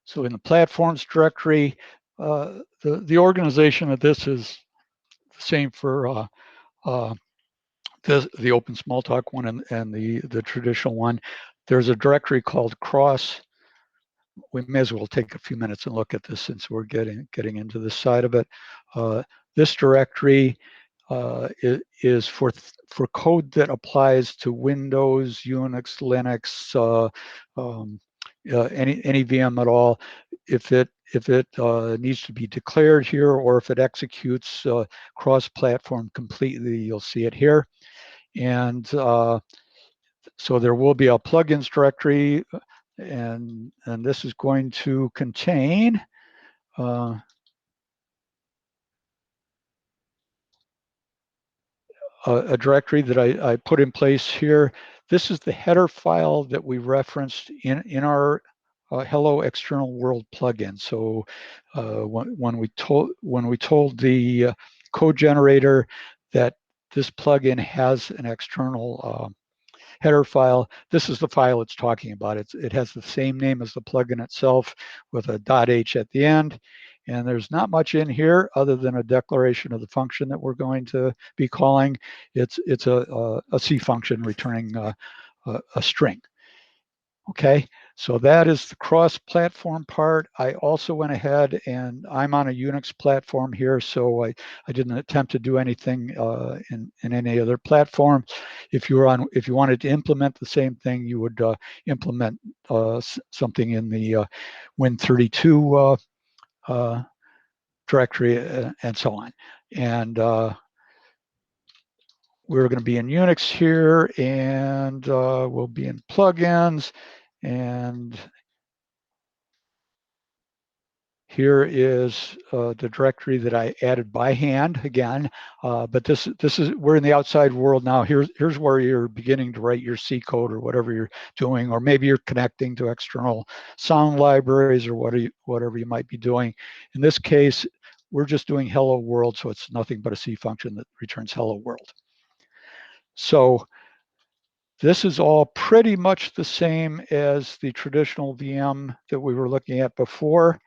So in the platforms directory, the organization of this is the same for the Open Smalltalk one and the traditional one. There's a directory called cross. We may as well take a few minutes and look at this since we're getting into this side of it. This directory is for code that applies to Windows, Unix, Linux, any VM at all. If it needs to be declared here, or if it executes cross-platform completely, you'll see it here. And so there will be a plugins directory, and this is going to contain a directory that I put in place here. This is the header file that we referenced in our Hello External World plugin. So when we told the code generator that this plugin has an external header file, this is the file it's talking about. It has the same name as the plugin itself with a .h at the end. And there's not much in here other than a declaration of the function that we're going to be calling. It's a C function returning a string. Okay, so that is the cross-platform part. I also went ahead, and I'm on a Unix platform here, so I didn't attempt to do anything in any other platform. If you wanted to implement the same thing, you would implement something in the Win32 directory and so on. And we're going to be in Unix here, and we'll be in plugins, and here is the directory that I added by hand again, but this is, we're in the outside world now. Here's where you're beginning to write your C code or whatever you're doing, or maybe you're connecting to external sound libraries or whatever you might be doing. In this case, we're just doing hello world, so it's nothing but a C function that returns hello world. So this is all pretty much the same as the traditional VM that we were looking at before.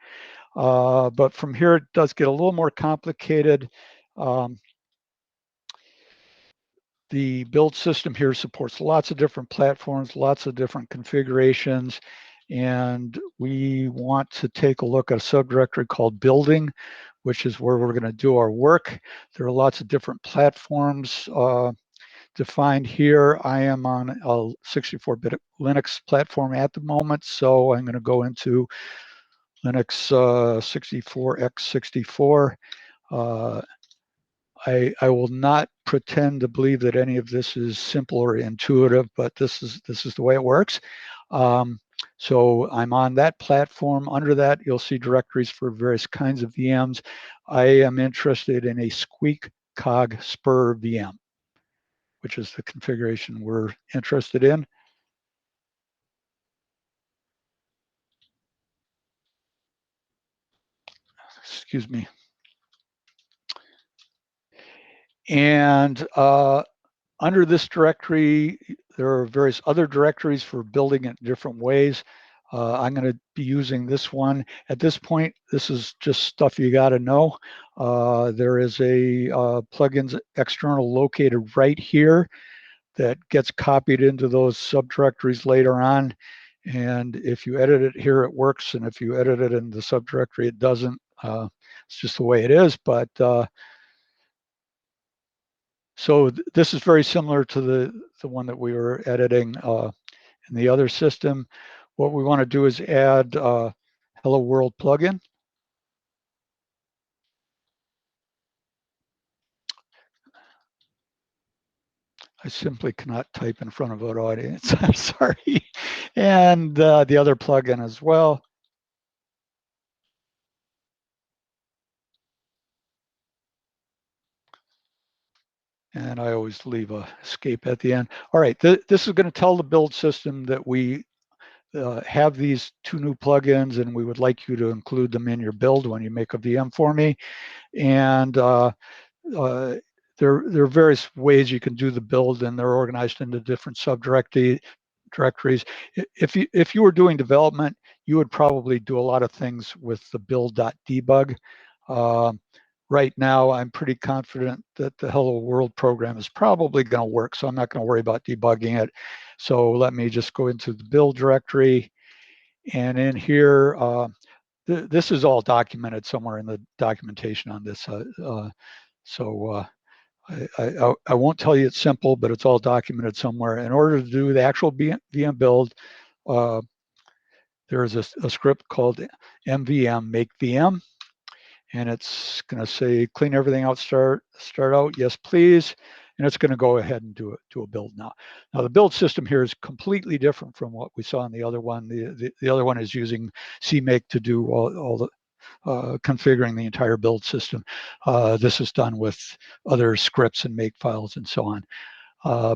But from here, it does get a little more complicated. The build system here supports lots of different platforms, lots of different configurations. and we want to take a look at a subdirectory called building, which is where we're going to do our work. There are lots of different platforms defined here. I am on a 64-bit Linux platform at the moment, so I'm going to go into Linux 64x64. I will not pretend to believe that any of this is simple or intuitive, but this is the way it works. So I'm on that platform. Under that, you'll see directories for various kinds of VMs. I am interested in a Squeak Cog Spur VM, which is the configuration we're interested in. Excuse me. And under this directory, there are various other directories for building it different ways. I'm going to be using this one. At this point, this is just stuff you got to know. There is a plugins external located right here that gets copied into those subdirectories later on. And if you edit it here, it works. And if you edit it in the subdirectory, it doesn't. It's just the way it is. But so this is very similar to the one that we were editing in the other system. What we want to do is add Hello World plugin. I simply cannot type in front of an audience. I'm sorry. And the other plugin as well. And I always leave a escape at the end. All right, this is going to tell the build system that we have these two new plugins, and we would like you to include them in your build when you make a VM for me. And there are various ways you can do the build, and they're organized into different subdirectories. If you were doing development, you would probably do a lot of things with the build.debug. Right now, I'm pretty confident that the Hello World program is probably going to work, so I'm not going to worry about debugging it. So let me just go into the build directory, and in here, this is all documented somewhere in the documentation on this. I won't tell you it's simple, but it's all documented somewhere. In order to do the actual VM build, there is a script called mvm make VM, and it's going to say clean everything out, start out, yes please, and it's going to go ahead and do a build now. Now the build system here is completely different from what we saw in the other one. The other one is using CMake to do all the configuring the entire build system. This is done with other scripts and make files and so on.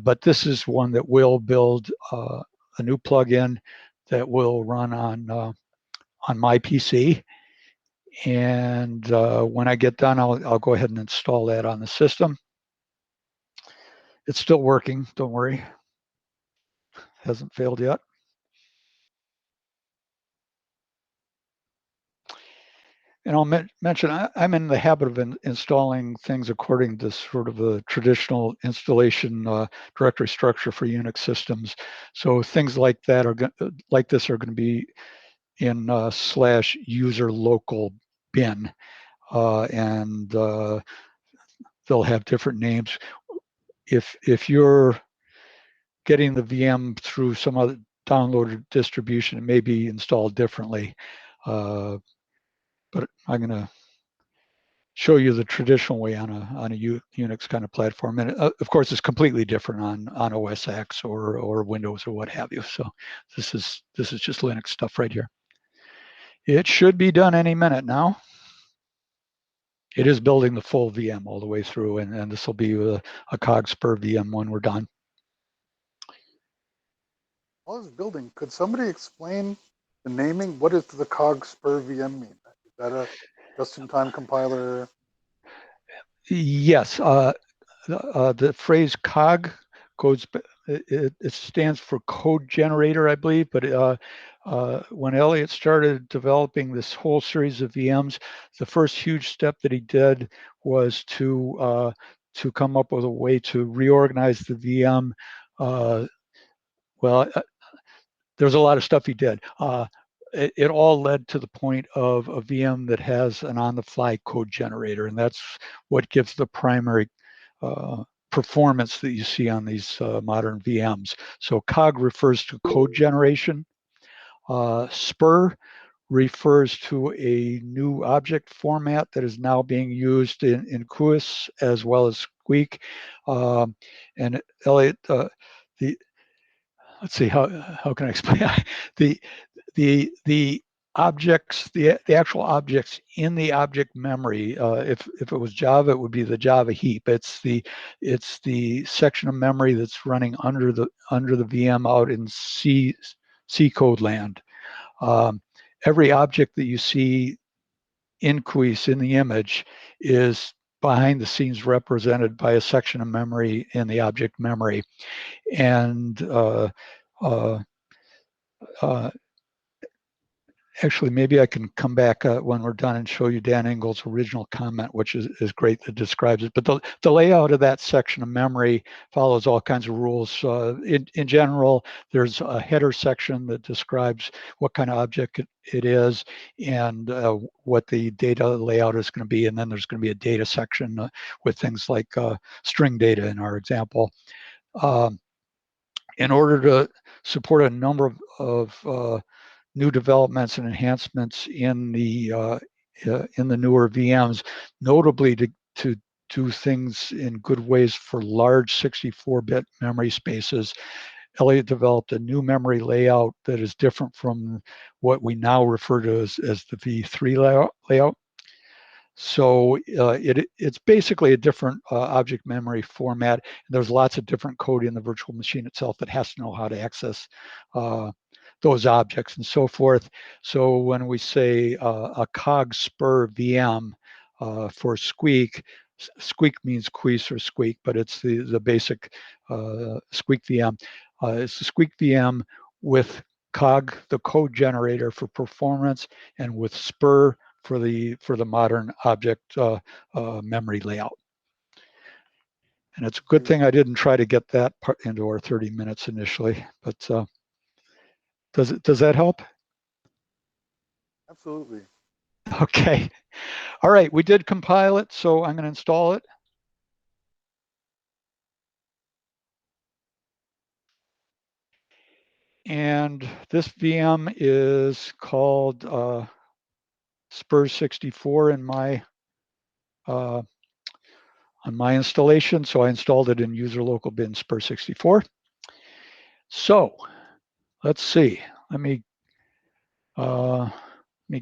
But this is one that will build a new plugin that will run on my PC. And when I get done, I'll go ahead and install that on the system. It's still working, don't worry. Hasn't failed yet. And I'll mention, I'm in the habit of installing things according to sort of a traditional installation directory structure for Unix systems. So things like that like this are going to be in /user local bin, and they'll have different names. If you're getting the VM through some other downloaded distribution, it may be installed differently. But I'm going to show you the traditional way on a Unix kind of platform, and of course it's completely different on OS X or Windows or what have you. So this is just Linux stuff right here. It should be done any minute now. It is building the full VM all the way through, and this will be a cog spur VM when we're done. While it's building, could somebody explain the naming? What does the cog spur VM mean? Is that a just-in-time compiler? Yes, the phrase cog goes, it stands for code generator, I believe, but when Elliot started developing this whole series of VMs, the first huge step that he did was to come up with a way to reorganize the VM. Well, there's a lot of stuff he did. It all led to the point of a VM that has an on-the-fly code generator, and that's what gives the primary performance that you see on these modern VMs. So COG refers to code generation. SPR refers to a new object format that is now being used in Cuis as well as Squeak. And Elliot, let's see, how can I explain the objects, the actual objects in the object memory. If it was Java, it would be the Java heap. It's the section of memory that's running under the VM out in C code land. Every object that you see in Cuis in the image is behind the scenes represented by a section of memory in the object memory. And actually, maybe I can come back when we're done and show you Dan Engel's original comment, which is great, that describes it. But the layout of that section of memory follows all kinds of rules. In general, there's a header section that describes what kind of object it is and what the data layout is going to be. And then there's going to be a data section with things like string data in our example. In order to support a number of new developments and enhancements in the newer VMs, notably to do things in good ways for large 64-bit memory spaces. Elliot developed a new memory layout that is different from what we now refer to as the V3 layout. So it's basically a different object memory format. There's lots of different code in the virtual machine itself that has to know how to access those objects and so forth. So when we say a COG SPR VM for Squeak, Squeak means Cuis or Squeak, but it's the basic Squeak VM. It's the Squeak VM with COG, the code generator for performance, and with SPR for the modern object memory layout. And it's a good thing I didn't try to get that part into our 30 minutes initially, but does that help? Absolutely. Okay. All right, we did compile it, so I'm going to install it. And this VM is called SPR 64 in my on my installation. So I installed it in user local bin SPR 64. So let's see. Let me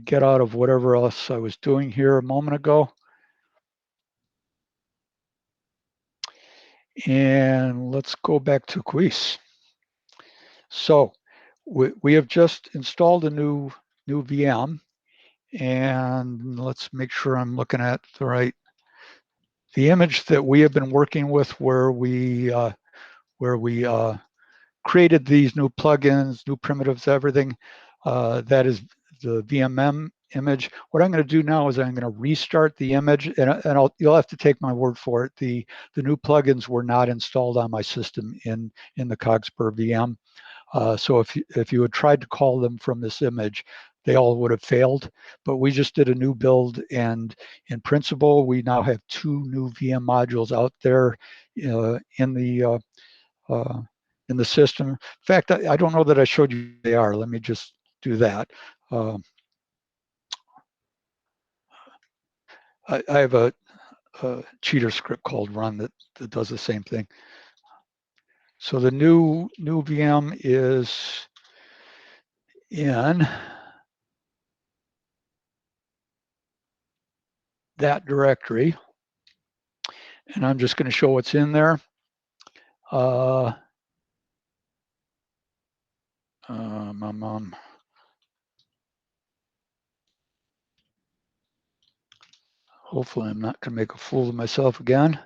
get out of whatever else I was doing here a moment ago. And let's go back to Cuis. So we have just installed a new VM, and let's make sure I'm looking at the image that we have been working with, where we created these new plugins, new primitives, everything. That is the VMM image. What I'm going to do now is I'm going to restart the image, and you'll have to take my word for it. The new plugins were not installed on my system in the COG SPR VM. So if you had tried to call them from this image, they all would have failed. But we just did a new build, and in principle, we now have 2 new VM modules out there in the system. In fact, I don't know that I showed you they are. Let me just do that. I have a cheater script called run that does the same thing. So the new VM is in that directory, and I'm just going to show what's in there. Hopefully I'm not going to make a fool of myself again.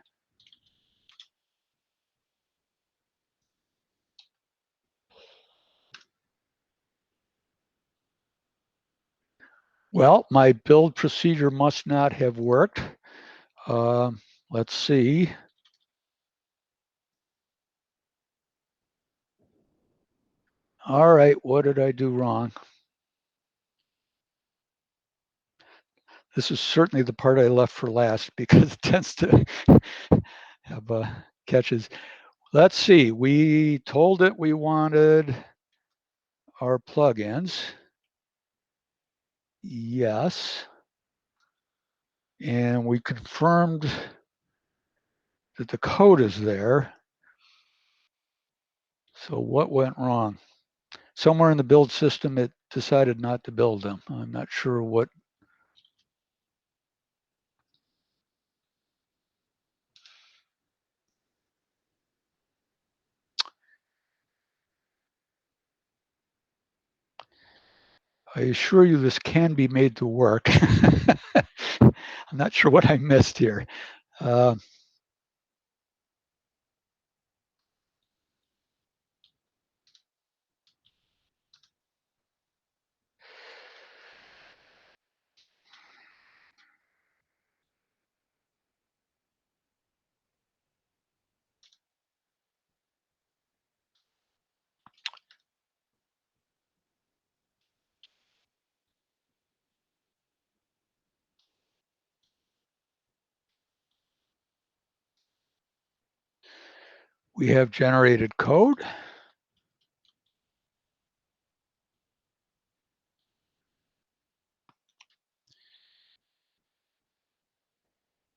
Well, my build procedure must not have worked. Let's see. All right, what did I do wrong? This is certainly the part I left for last because it tends to have catches. Let's see, we told it we wanted our plugins. Yes. And we confirmed that the code is there. So what went wrong? Somewhere in the build system, it decided not to build them. I'm not sure what. I assure you this can be made to work. I'm not sure what I missed here. We have generated code.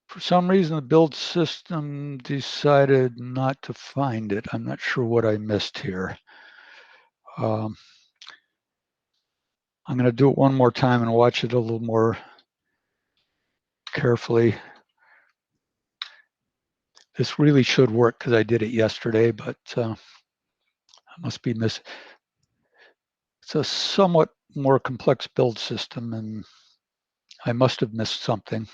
For some reason, the build system decided not to find it. I'm not sure what I missed here. I'm going to do it one more time and watch it a little more carefully. This really should work because I did it yesterday, but I must be missing. It's a somewhat more complex build system, and I must have missed something.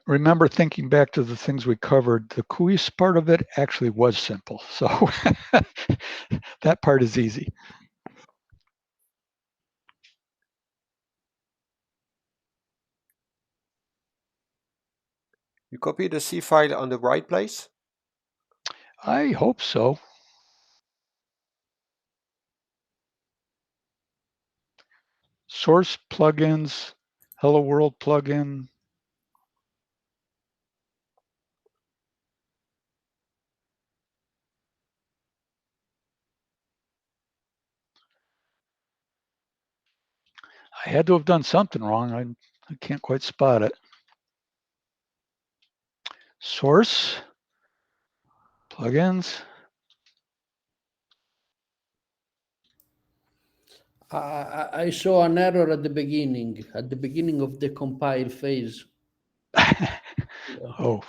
Remember thinking back to the things we covered, the Cuis part of it actually was simple. So that part is easy. You copy the C file on the right place? I hope so. Source plugins, Hello World plugin. I had to have done something wrong. I can't quite spot it. Source, plugins. I saw an error at the beginning of the compile phase. Oh,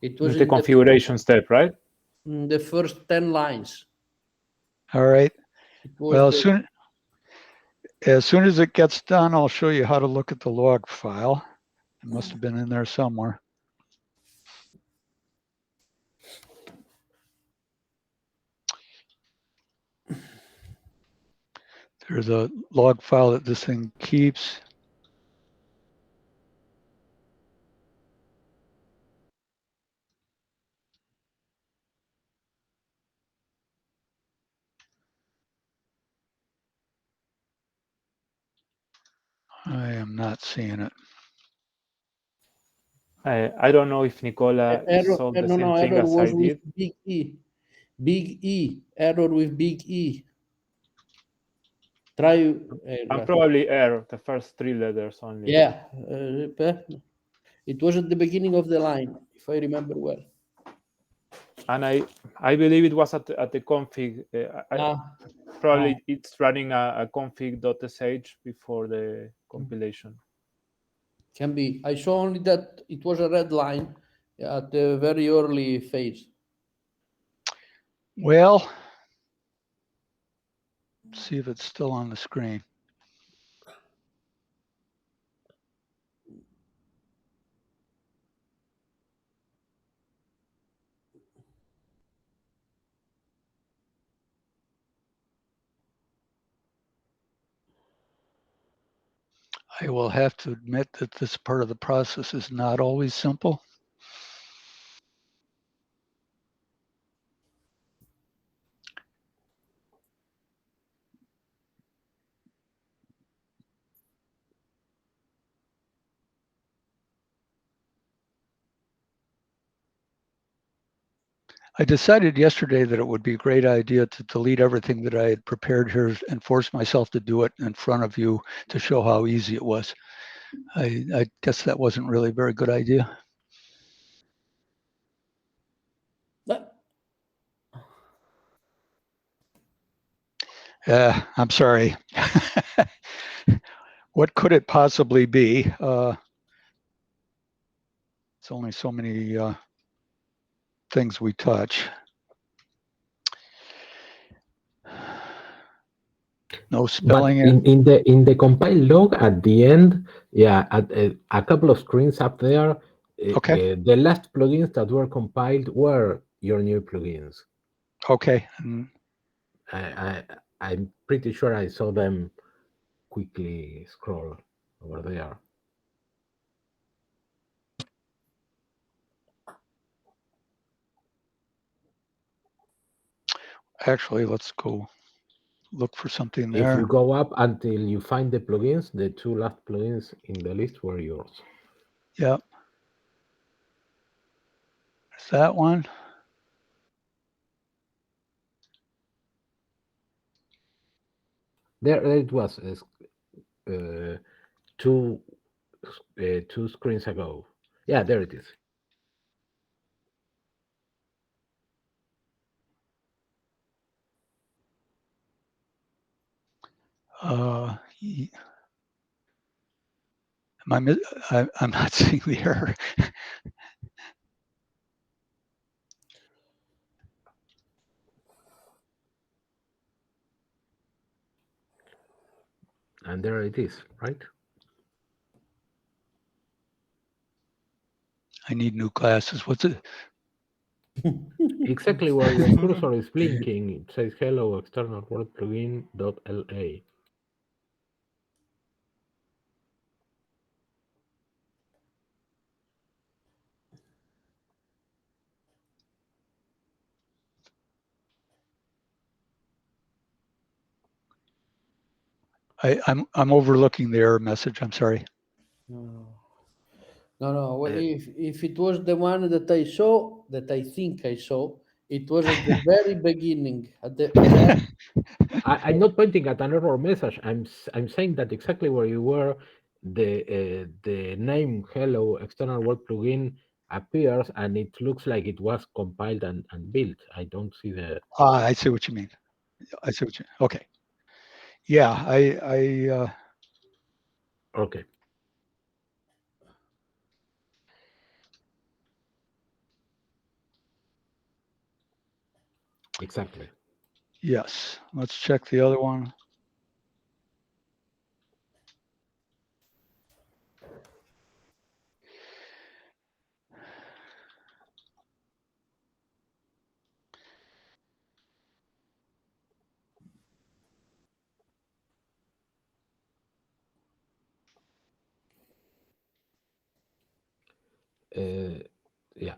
It was The in configuration step, right? the first 10 lines. all right. It was Well, the, as soon as it gets done, I'll show you how to look at the log file. It must have been in there somewhere. There's a log file that this thing keeps. I am not seeing it. I don't know if Nicola error. saw the No, same no, thing error as I was with did. big E. Big E. Error with big E. Try. And probably error, the first three letters only. Yeah. It was at the beginning of the line, if I remember well. And I believe it was at the config. Probably it's running a config.sh before the compilation. Can be. I saw only that it was a red line at the very early phase. Well, see if it's still on the screen. I will have to admit that this part of the process is not always simple. I decided yesterday that it would be a great idea to delete everything that I had prepared here and force myself to do it in front of you to show how easy it was. I guess that wasn't really a very good idea. I'm sorry. What could it possibly be? It's only so many things we touch. No spelling But in the compile log at the end, yeah, at a couple of screens up there, Okay. the last plugins that were compiled were your new plugins. Okay. I'm pretty sure I saw them quickly scroll over there. Actually, let's go look for something there. If you go up until you find the plugins, the two last plugins in the list were yours. Yep. Is that one? There it was two screens ago. Yeah, there it is. I'm not seeing the error. And there it is, right? I need new glasses. What's it? Exactly where your cursor is blinking, it says hello external world plugin.la. I'm overlooking the error message. I'm sorry. No. If it was the one that I saw, that I think I saw, it was at the very beginning. I'm not pointing at an error message. I'm saying that exactly where you were, the name hello external world plugin appears, and it looks like it was compiled and built. I don't see the. I see what you mean. I see what you. Okay. Yeah, I Okay. Exactly. Yes. Let's check the other one. Yeah.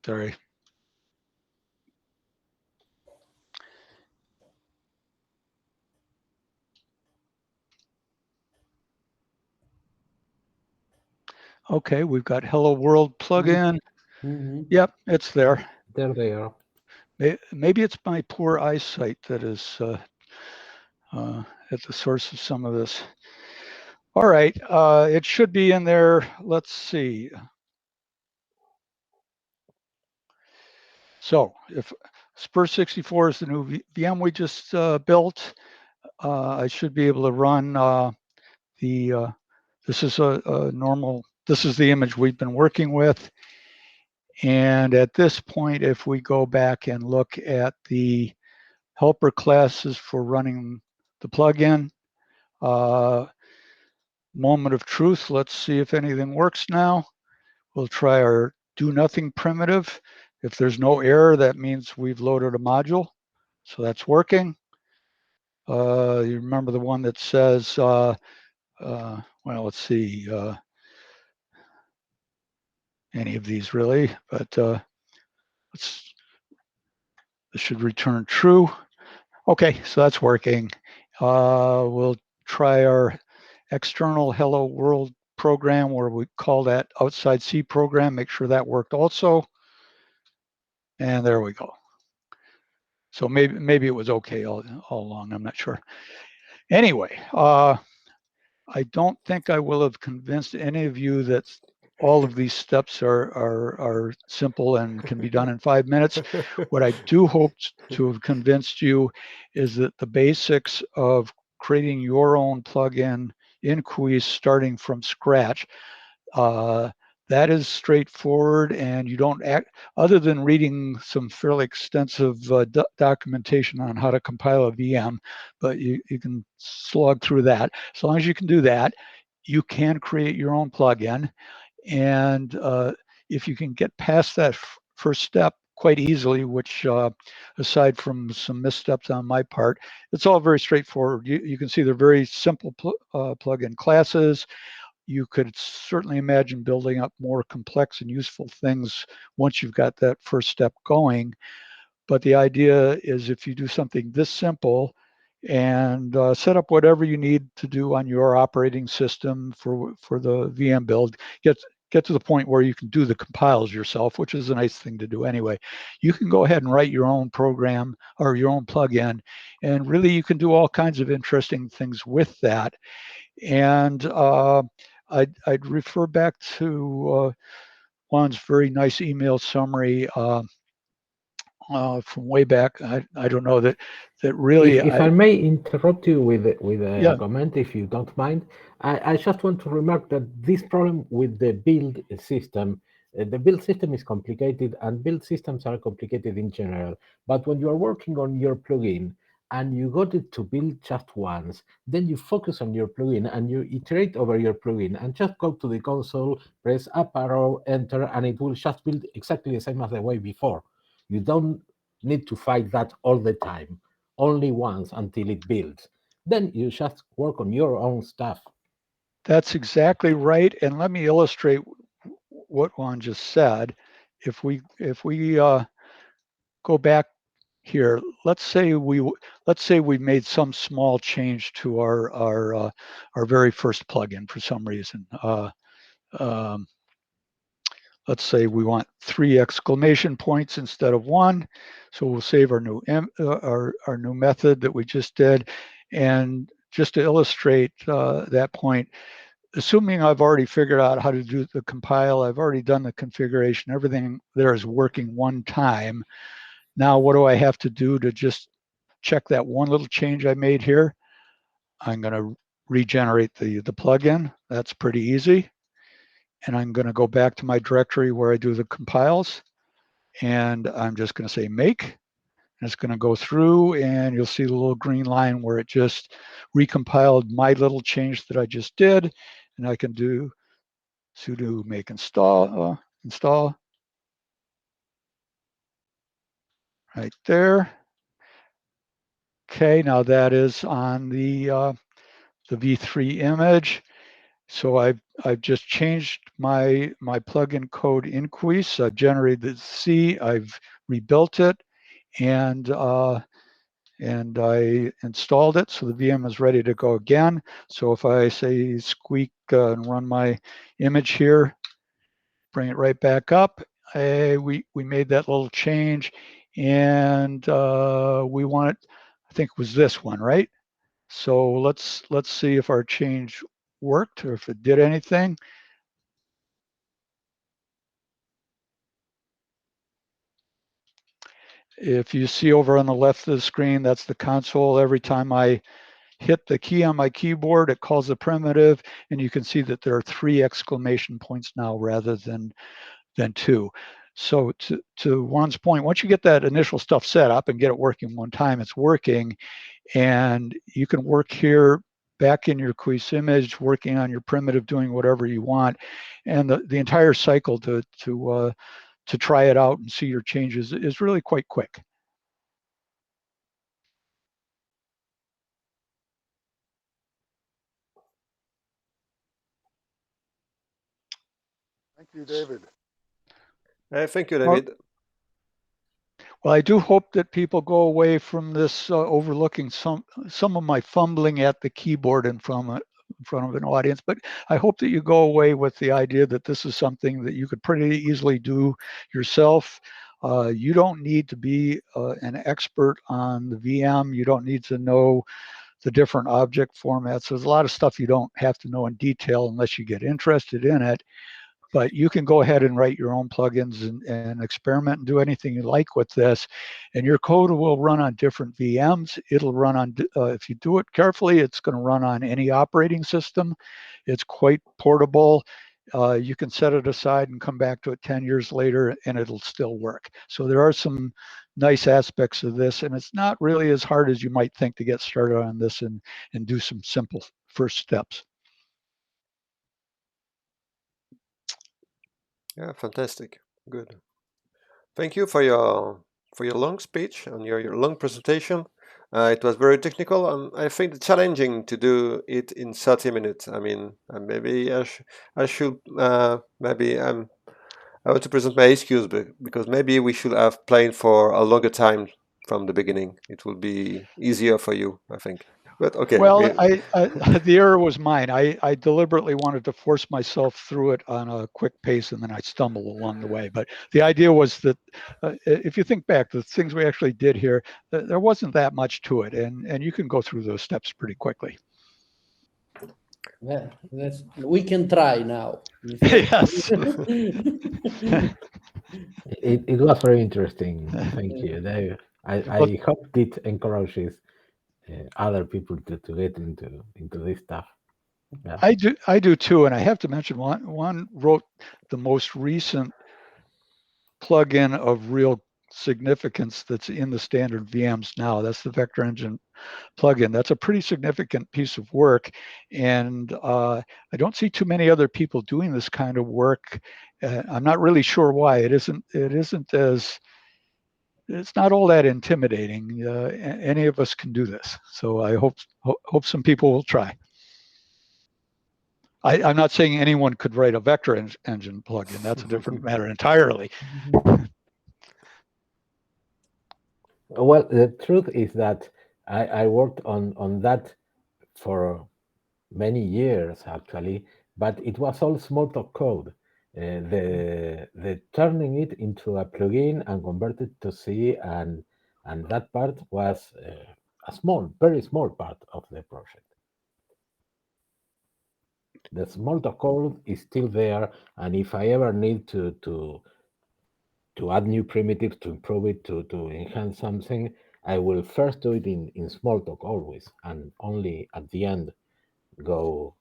Sorry. Okay, we've got Hello World plugin. Mm-hmm. Yep, it's there. There they are. Maybe it's my poor eyesight that is at the source of some of this. All right, it should be in there. Let's see. So if Spur64 is the new VM we just built, I should be able to run this is a normal, this is the image we've been working with. And at this point, if we go back and look at the helper classes for running the plugin, moment of truth, let's see if anything works now. We'll try our do nothing primitive. If there's no error, that means we've loaded a module. So that's working. You remember the one that says well, let's see, any of these really, but this should return true. Okay, so that's working. We'll try our external hello world program, where we call that outside C program, make sure that worked also. And there we go. So maybe it was okay all along, I'm not sure. Anyway, I don't think I will have convinced any of you that all of these steps are simple and can be done in 5 minutes. What I do hope to have convinced you is that the basics of creating your own plugin in Cuis starting from scratch, that is straightforward, and you don't act, other than reading some fairly extensive documentation on how to compile a VM, but you can slog through that. As long as you can do that, you can create your own plugin. And if you can get past that first step quite easily, which aside from some missteps on my part, it's all very straightforward. You can see they're very simple plugin classes. You could certainly imagine building up more complex and useful things once you've got that first step going. But the idea is, if you do something this simple and set up whatever you need to do on your operating system for the VM build, get to the point where you can do the compiles yourself, which is a nice thing to do anyway. You can go ahead and write your own program or your own plugin, and really you can do all kinds of interesting things with that. And I'd refer back to Juan's very nice email summary from way back. I don't know that really. If I may interrupt you with a Yeah. comment, if you don't mind, I just want to remark that this problem with the build system is complicated, and build systems are complicated in general. But when you are working on your plugin and you got it to build just once, then you focus on your plugin and you iterate over your plugin and just go to the console, press up arrow, enter, and it will just build exactly the same as the way before. You don't need to fight that all the time, only once until it builds. Then you just work on your own stuff. That's exactly right. And let me illustrate what Juan just said. If we go back here, let's say we made some small change to our very first plugin for some reason. Um, let's say we want 3 exclamation points instead of 1. So we'll save our new our new method that we just did. And just to illustrate that point, assuming I've already figured out how to do the compile, I've already done the configuration, everything there is working one time. Now what do I have to do to just check that one little change I made here? I'm going to regenerate the plugin. That's pretty easy. And I'm going to go back to my directory where I do the compiles. And I'm just going to say make. And it's going to go through, and you'll see the little green line where it just recompiled my little change that I just did. And I can do sudo make install, install right there. Okay, now that is on the V3 image. So I've just changed my plugin code in Cuis. I've generated the C. I've rebuilt it, and I installed it. So the VM is ready to go again. So if I say squeak and run my image here, bring it right back up. We made that little change, and we want it. I think it was this one, right? So let's see if our change worked or if it did anything. If you see over on the left of the screen, that's the console. Every time I hit the key on my keyboard, it calls a primitive, and you can see that there are 3 exclamation points now rather than 2. So to Juan's point, once you get that initial stuff set up and get it working one time, it's working, and you can work here back in your Cuis image, working on your primitive, doing whatever you want, and the entire cycle to try it out and see your changes is really quite quick. Thank you, David. Thank you, David. Well, I do hope that people go away from this overlooking some of my fumbling at the keyboard in front of an audience, but I hope that you go away with the idea that this is something that you could pretty easily do yourself. You don't need to be an expert on the VM. You don't need to know the different object formats. There's a lot of stuff you don't have to know in detail unless you get interested in it. But you can go ahead and write your own plugins and experiment and do anything you like with this. And your code will run on different VMs. It'll run on, if you do it carefully, it's going to run on any operating system. It's quite portable. You can set it aside and come back to it 10 years later and it'll still work. So there are some nice aspects of this, and it's not really as hard as you might think to get started on this and do some simple first steps. Yeah, fantastic. Good. Thank you for your long speech and your long presentation. It was very technical, and I think it's challenging to do it in 30 minutes. I mean, maybe I should maybe I want to present my excuse because maybe we should have planned for a longer time from the beginning. It will be easier for you, I think. But okay. Well, the error was mine. I deliberately wanted to force myself through it on a quick pace, and then I stumbled along the way. But the idea was that if you think back, the things we actually did here, there wasn't that much to it, and you can go through those steps pretty quickly. Yeah, we can try now. Yes. It was very interesting. Thank you, Dave. I hope it encourages other people to get into this stuff. Yeah. I do too, and I have to mention one wrote the most recent plugin of real significance that's in the standard VMs now. That's the Vector Engine plugin. That's a pretty significant piece of work, and I don't see too many other people doing this kind of work. I'm not really sure why. It isn't as, it's not all that intimidating. Any of us can do this. So I hope some people will try. I'm not saying anyone could write a Vector Engine plugin. That's a different matter entirely. Well, the truth is that I worked on that for many years actually, but it was all Smalltalk code. The turning it into a plugin and converted to C, and that part was a very small part of the project. The Smalltalk code is still there, and if I ever need to add new primitives to improve it, to enhance something, I will first do it in Smalltalk always, and only at the end go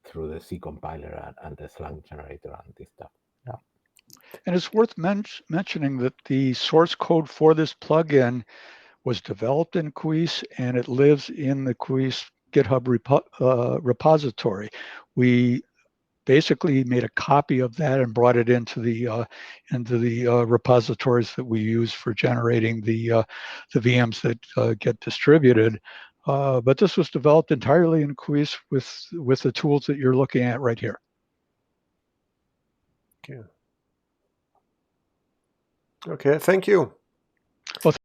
through the C compiler and the slang generator and this stuff. Yeah. And it's worth mentioning that the source code for this plugin was developed in Cuis, and it lives in the Cuis GitHub repository. We basically made a copy of that and brought it into the repositories that we use for generating the VMs that get distributed. But this was developed entirely in Cuis with the tools that you're looking at right here. Okay, thank you. Well,